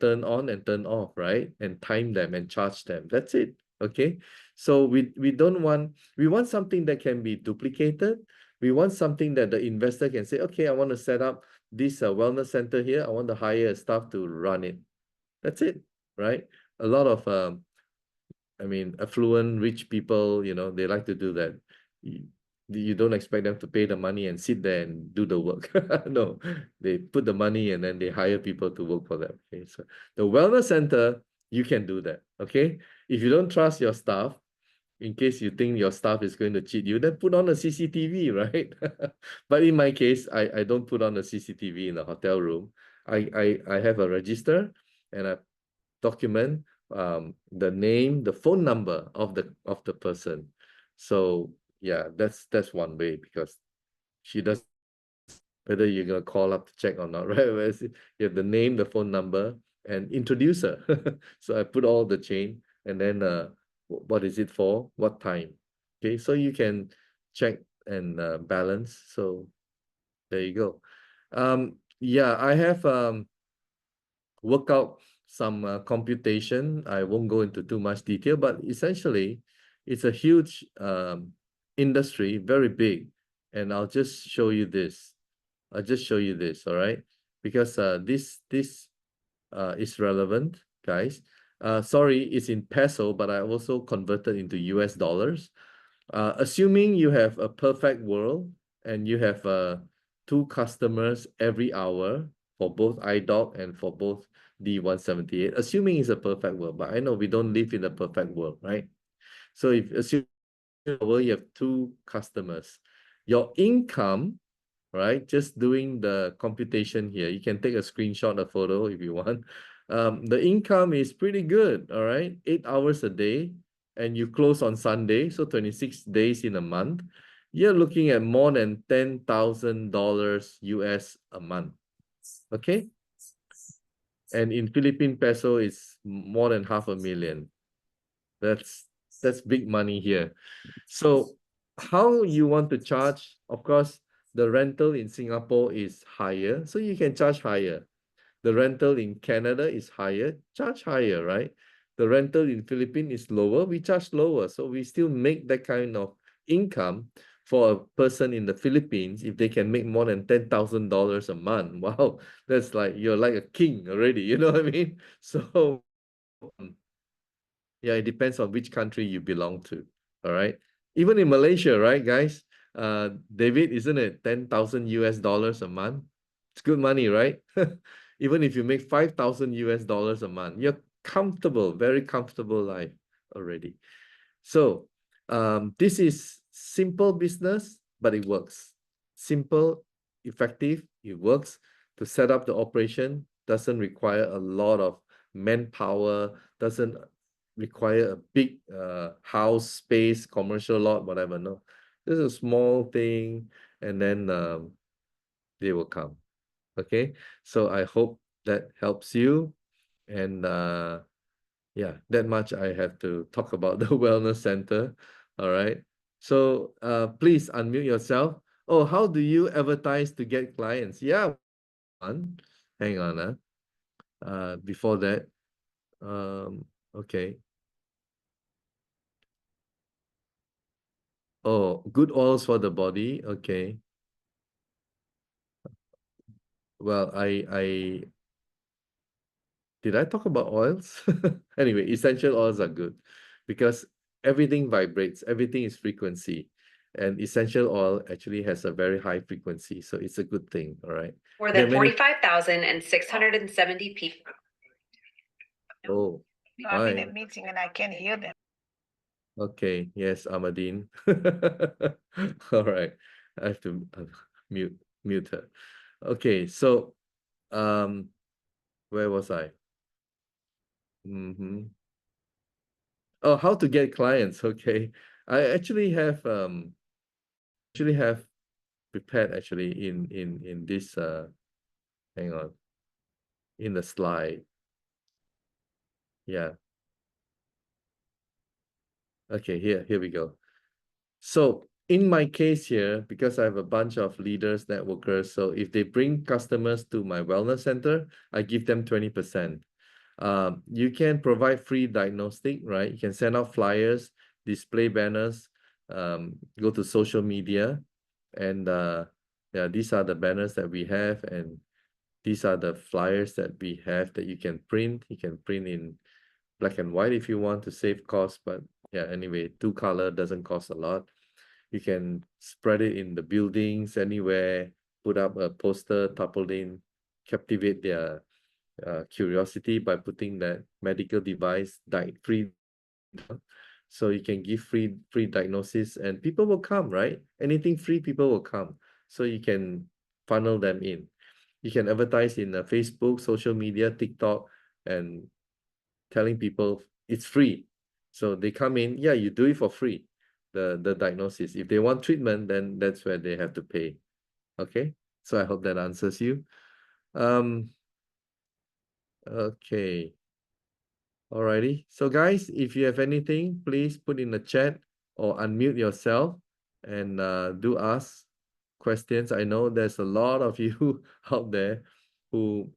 turn on and turn off, right? And time them and charge them. That's it. Okay. So we want something that can be duplicated. We want something that the investor can say, okay, I want to set up this wellness center here. I want to hire staff to run it. That's it, right? A lot of affluent, rich people, they like to do that. You don't expect them to pay the money and sit there and do the work. No, they put the money and then they hire people to work for them. Okay, so the wellness center, you can do that. Okay, if you don't trust your staff, in case you think your staff is going to cheat you, then put on a CCTV, right? But in my case, I don't put on a CCTV in the hotel room. I have a register and I document the name, the phone number of the person. So yeah, that's one way, because she does, whether you're gonna call up to check or not, right? Whereas you have the name, the phone number, and introduce her. So I put all the chain, and then what is it for? What time? Okay, so you can check and balance. So there you go. Yeah, I have worked out some computation. I won't go into too much detail, but essentially, it's a huge industry, very big. And I'll just show you this. All right? Because this is relevant, guys. Sorry, it's in peso, but I also converted into US dollars. Assuming you have a perfect world and you have 2 customers every hour for both iDock and for both D178, assuming it's a perfect world, but I know we don't live in a perfect world, right? So if assume you have 2 customers, your income right? Just doing the computation here. You can take a screenshot, a photo if you want. The income is pretty good, all right? 8 hours a day, and you close on Sunday, so 26 days in a month. You're looking at more than $10,000 US a month, okay? And in Philippine peso, it's more than 500,000. That's big money here. So how you want to charge? Of course, the rental in Singapore is higher, so you can charge higher. The rental in Canada is higher, charge higher, right? The rental in Philippines is lower, we charge lower. So we still make that kind of income for a person in the Philippines if they can make more than $10,000 a month. Wow, that's like you're like a king already, you know what I mean? So yeah, it depends on which country you belong to. All right. Even in Malaysia, right, guys? David, isn't it 10,000 US dollars a month? It's good money, right? Even if you make 5,000 US dollars a month, you're comfortable, very comfortable life already. So this is simple business, but it works. Simple, effective, it works. To set up the operation doesn't require a lot of manpower, doesn't require a big house space, commercial lot, whatever. No, this is a small thing, and then they will come. Okay, so I hope that helps you. And yeah, that much I have to talk about the wellness center. All right, so please unmute yourself. Oh, how do you advertise to get clients? Yeah, hang on. Before that, okay. Oh, good oils for the body. Okay. Well, did I talk about oils? Anyway, essential oils are good because everything vibrates, everything is frequency. And essential oil actually has a very high frequency. So it's a good thing. All right. More There are than many- 45,670 people. Oh, No, I'm in hi. a meeting and I can't hear them. Okay. Yes, Ahmadine. All right. I have to mute her. Okay. So, where was I? Oh, how to get clients? Okay, I actually have prepared actually in this hang on, in the slide. Yeah. Okay, here we go. So in my case here, because I have a bunch of leaders, networkers, so if they bring customers to my wellness center, I give them 20%. You can provide free diagnostic, right? You can send out flyers, display banners, go to social media, and yeah, these are the banners that we have, and these are the flyers that we have that you can print. You can print in black and white if you want to save cost, but yeah, anyway, 2-color doesn't cost a lot. You can spread it in the buildings anywhere, put up a poster, tarpaulin, captivate their curiosity by putting that medical device free. So you can give free diagnosis and people will come, right? Anything free, people will come. So you can funnel them in. You can advertise in Facebook, social media, TikTok, and telling people it's free. So they come in, yeah, you do it for free, the diagnosis. If they want treatment, then that's where they have to pay. Okay, so I hope that answers you. Okay. Alrighty. So guys, if you have anything, please put in the chat or unmute yourself and do ask questions. I know there's a lot of you out there who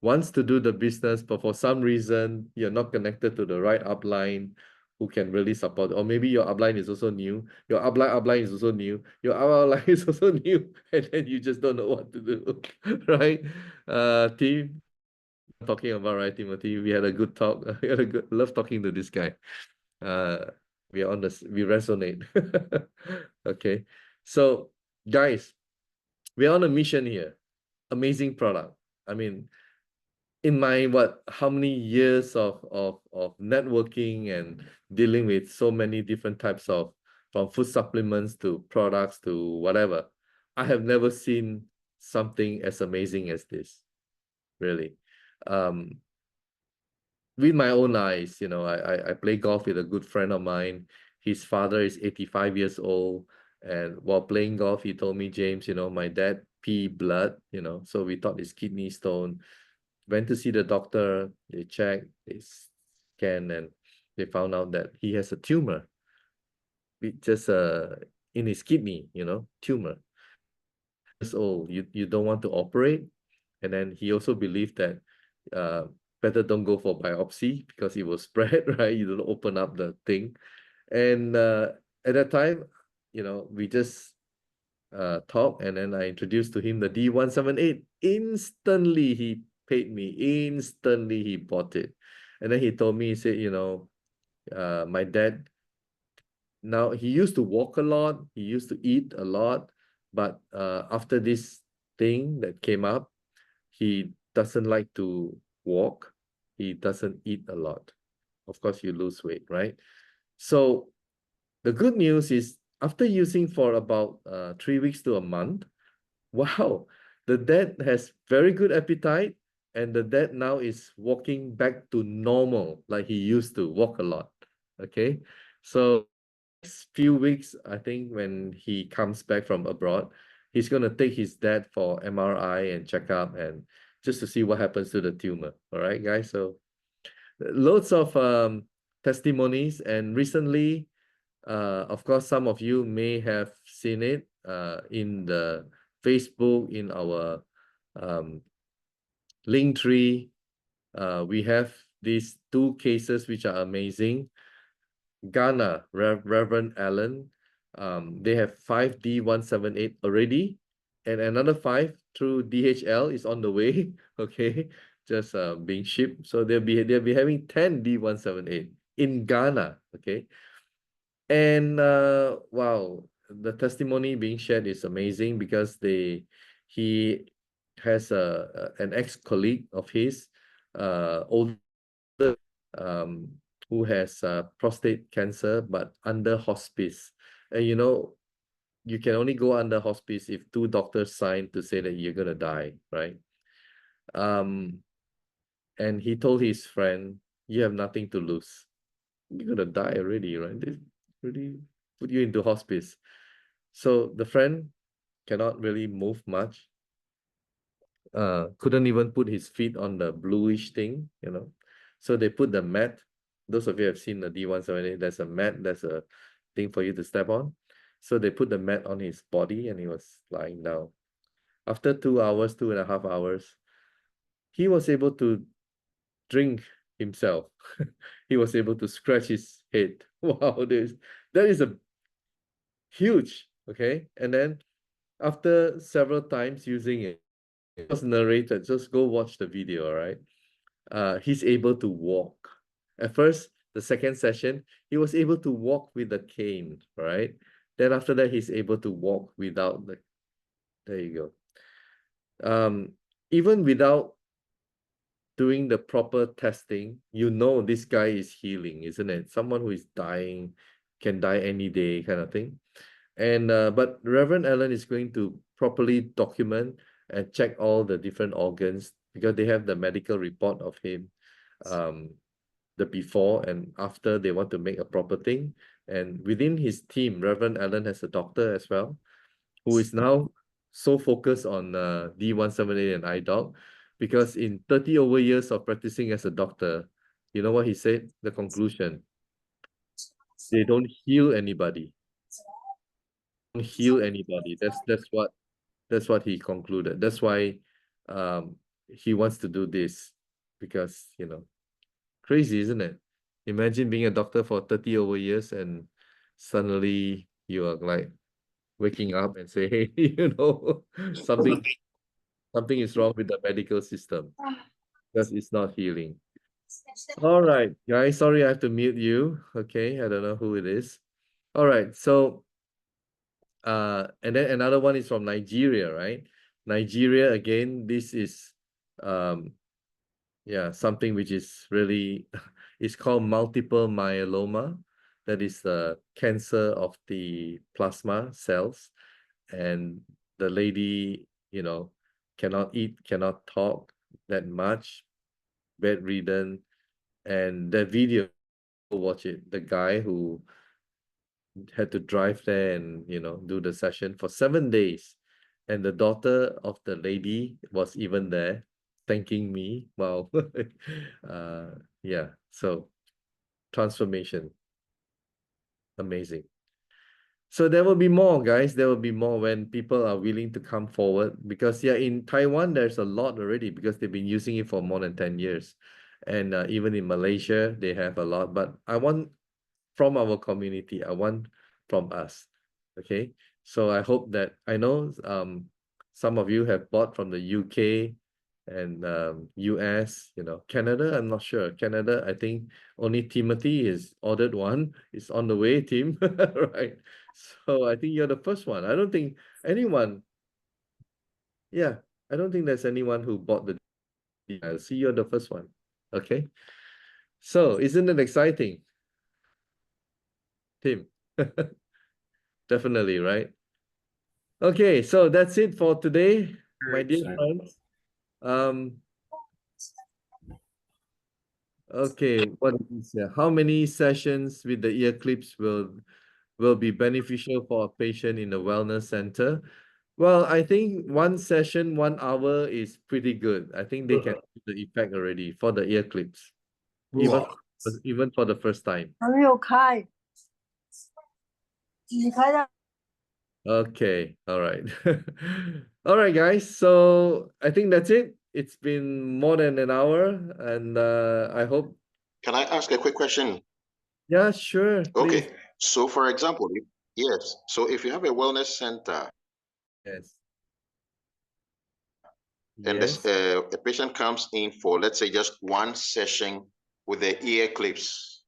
wants to do the business, but for some reason you're not connected to the right upline who can really support. Or maybe your upline is also new. Your upline is also new. Your upline is also new, and then you just don't know what to do, right? Team. Talking about, right, Timothy? We had a good talk. We had a good love talking to this guy. We are on this, we resonate. Okay. So guys, we are on a mission here. Amazing product. I mean, in my how many years of networking and dealing with so many different types of, from food supplements to products to whatever, I have never seen something as amazing as this, really. With my own eyes, you know, I play golf with a good friend of mine. His father is 85 years old. And while playing golf, he told me, James, you know, my dad pee blood, you know, so we thought it's kidney stone. Went to see the doctor, they checked, they scanned, and they found out that he has a tumor. Just in his kidney, you know, tumor. Years old, you don't want to operate. And then he also believed that better don't go for biopsy because it will spread, right? You don't open up the thing. And at that time, you know, we just talked, and then I introduced to him the D178. Instantly, he paid me. Instantly, he bought it. And then he told me, he said, you know, my dad, now he used to walk a lot, he used to eat a lot, but after this thing that came up, he doesn't like to walk, he doesn't eat a lot. Of course, you lose weight, right? So the good news is after using for about 3 weeks to a month, wow, the dad has very good appetite, and the dad now is walking back to normal like he used to walk a lot. Okay, so few weeks, I think when he comes back from abroad, he's going to take his dad for MRI and checkup, and just to see what happens to the tumor. All right, guys. So loads of testimonies, and recently, of course, some of you may have seen it in the Facebook, in our Linktree. We have these 2 cases which are amazing. Ghana, Reverend Allen, they have 5 D178 already, and another 5 through DHL is on the way. Okay, just being shipped. So they'll be having 10 D178 in Ghana. Okay, and wow, the testimony being shared is amazing because he has an ex-colleague of his, older, who has prostate cancer, but under hospice. And you know, you can only go under hospice if 2 doctors sign to say that you're gonna die, right? And he told his friend, you have nothing to lose. You're gonna die already, right? They really put you into hospice. So the friend cannot really move much. Couldn't even put his feet on the bluish thing, you know. So they put the mat. Those of you have seen the D178, there's a mat, there's a thing for you to step on. So they put the mat on his body and he was lying down. After 2 hours, 2.5 hours, he was able to drink himself. He was able to scratch his head. Wow, that is a huge, okay? And then after several times using it, it was narrated. Just go watch the video, all right? He's able to walk. At first, the second session, he was able to walk with a cane, right? Then after that, he's able to walk without the, there you go. Even without doing the proper testing, you know this guy is healing, isn't it? Someone who is dying can die any day kind of thing. And but Reverend Allen is going to properly document and check all the different organs because they have the medical report of him, the before and after. They want to make a proper thing. And within his team, Reverend Allen has a doctor as well, who is now so focused on D178 and IDOC, because in 30 over years of practicing as a doctor, you know what he said? The conclusion: they don't heal anybody. Don't heal anybody. That's what he concluded. That's why he wants to do this, because you know, crazy, isn't it? Imagine being a doctor for 30 over years and suddenly you are like waking up and say, hey, you know, something is wrong with the medical system because it's not healing. All right, guys, sorry I have to mute you. Okay, I don't know who it is. All right, so and then another one is from Nigeria, right? Nigeria, again, this is yeah, something which is really it's called multiple myeloma. That is the cancer of the plasma cells. And the lady, you know, cannot eat, cannot talk that much, bedridden, and that video, watch it. The guy who had to drive there and, you know, do the session for 7 days, and the daughter of the lady was even there thanking me. Wow. Yeah, so transformation, amazing. So there will be more, guys. There will be more when people are willing to come forward, because yeah, in Taiwan there's a lot already because they've been using it for more than 10 years, and even in Malaysia they have a lot. But I want from our community, I want from us. Okay, so I hope that, I know some of you have bought from the UK and US, you know, Canada, I'm not sure. Canada, I think only Timothy is ordered one. It's on the way, Tim. Right. So I think you're the first one. I don't think anyone, yeah, I don't think there's anyone who bought the, I see you're the first one. Okay. So isn't it exciting, Tim? Definitely, right? Okay, so that's it for today, my dear friends. Okay, what is here? How many sessions with the ear clips will be beneficial for a patient in the wellness center? Well, I think one session, 1 hour is pretty good. I think they can see the effect already for the ear clips, even for the first time. 朋友开，你开的。 Okay, all right. All right, guys. So I think that's it. It's been more than an hour, and I hope. Can I ask a quick question? Yeah, sure. Okay, Please. so for example, yes, so if you have a wellness center Yes. and Yes. a patient comes in for, let's say, just one session with the ear clips,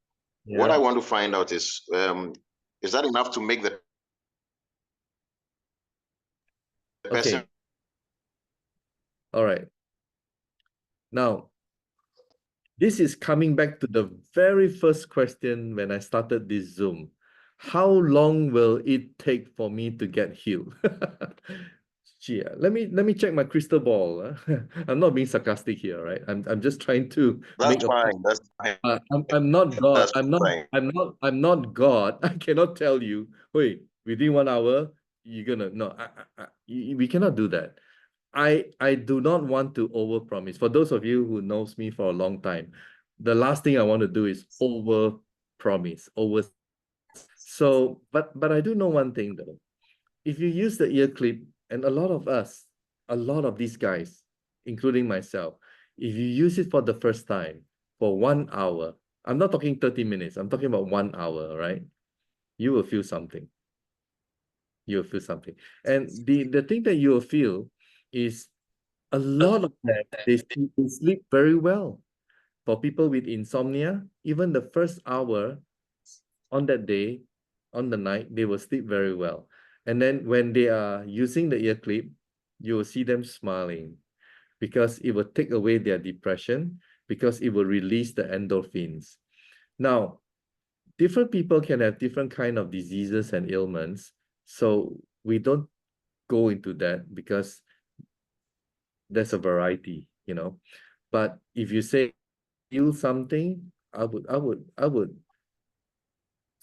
what I Yeah. want to find out is that enough to make the person? Okay. All right. Now, this is coming back to the very first question when I started this Zoom. How long will it take for me to get healed? Gee, let me check my crystal ball. I'm not being sarcastic here, right? I'm just trying to make That's a fine. point. That's fine. I'm not God. That's I'm not fine. God. I cannot tell you, wait, within 1 hour, you're gonna no, we cannot do that. I do not want to overpromise. For those of you who knows me for a long time, the last thing I want to do is overpromise. So, but I do know one thing though. If you use the ear clip, and a lot of us, a lot of these guys, including myself, if you use it for the first time for 1 hour, I'm not talking 30 minutes, I'm talking about 1 hour, right? You will feel something. You'll feel something. And the thing that you will feel is a lot of them, they sleep very well. For people with insomnia, even the first hour on that day, on the night, they will sleep very well. And then when they are using the ear clip, you will see them smiling because it will take away their depression, because it will release the endorphins. Now, different people can have different kind of diseases and ailments. So we don't go into that because there's a variety, you know. But if you say feel something, I would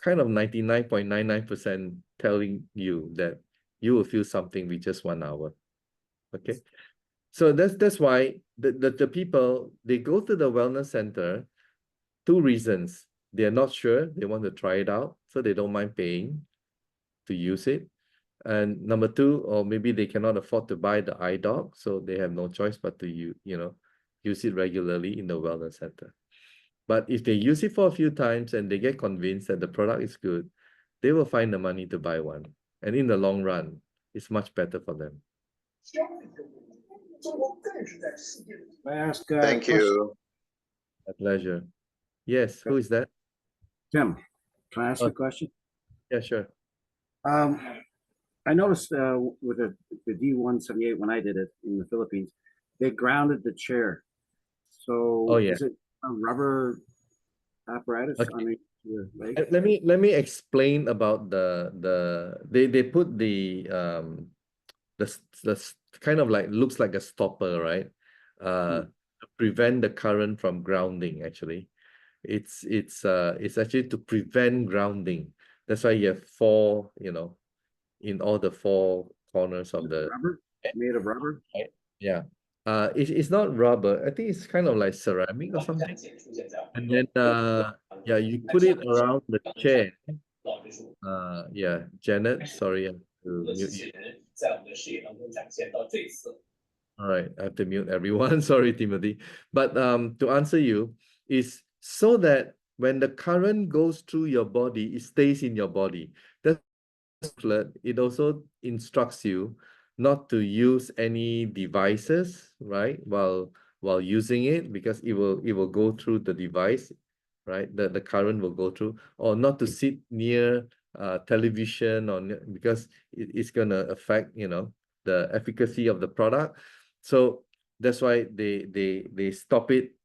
kind of 99.99% telling you that you will feel something with just 1 hour. Okay. So that's why the people, they go to the wellness center, 2 reasons. They're not sure, they want to try it out, so they don't mind paying to use it. And number 2, or maybe they cannot afford to buy the eye dog, so they have no choice but to use it regularly in the wellness center. But if they use it for a few times and they get convinced that the product is good, they will find the money to buy one. And in the long run, it's much better for them. I ask, Thank you. A pleasure. Yes, who is that? Tim, can I ask Oh. a question? Yeah, sure. I noticed with the D178 when I did it in the Philippines, they grounded the chair. So Oh, yeah. is it a rubber apparatus Okay. on your leg? Let me explain about they put the kind of like looks like a stopper, right? To prevent the current from grounding. Actually, it's actually to prevent grounding. That's why you have four, in all the four corners of the. Rubber, made of rubber. Yeah. It's not rubber. I think it's kind of like ceramic or something. And then yeah, you put it around the chair. Yeah, Janet, sorry, I have to mute you. All right, I have to mute everyone. Sorry, Timothy. But to answer you, is so that when the current goes through your body, it stays in your body. It also instructs you not to use any devices, right? While using it, because it will go through the device, right? The current will go through, or not to sit near television, or because it's gonna affect, the efficacy of the product. So that's why they stop it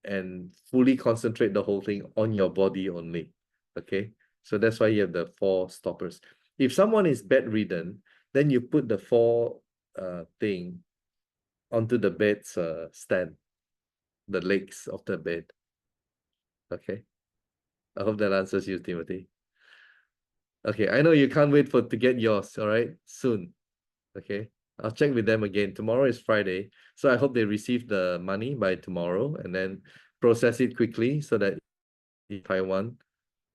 and fully concentrate the whole thing on your body only. Okay, so that's why you have the 4 stoppers. If someone is bedridden, then you put the 4 thing onto the bed's stand, the legs of the bed. Okay, I hope that answers you, Timothy. Okay, I know you can't wait to get yours. All right, soon. Okay, I'll check with them again. Tomorrow is Friday, so I hope they receive the money by tomorrow and then process it quickly so that in Taiwan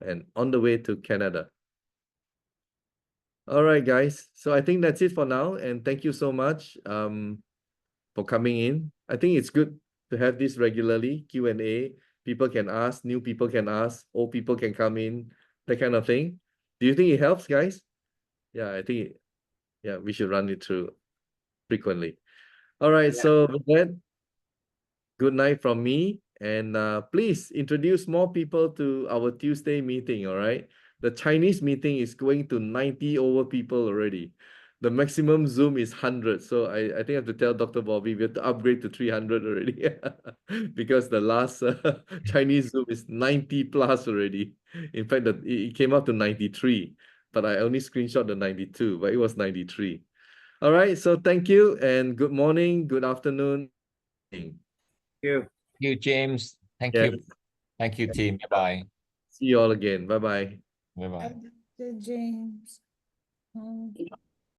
and on the way to Canada. All right, guys. So I think that's it for now, and thank you so much for coming in. I think it's good to have this regularly, Q&A. People can ask, new people can ask, old people can come in, that kind of thing. Do you think it helps, guys? Yeah, I think we should run it through frequently. All right, so with that, good night from me, and please introduce more people to our Tuesday meeting. All right, the Chinese meeting is going to 90 over people already. The maximum Zoom is 100, so I think I have to tell Dr. Bobby we have to upgrade to 300 already because the last Chinese Zoom is 90 plus already. In fact, it came up to 93, but I only screenshot the 92, but it was 93. All right, so thank you and good morning, good afternoon. You. Thank you, James. Thank Yes. you. Thank you, team. Bye. See you all again. Bye-bye. Bye bye. James.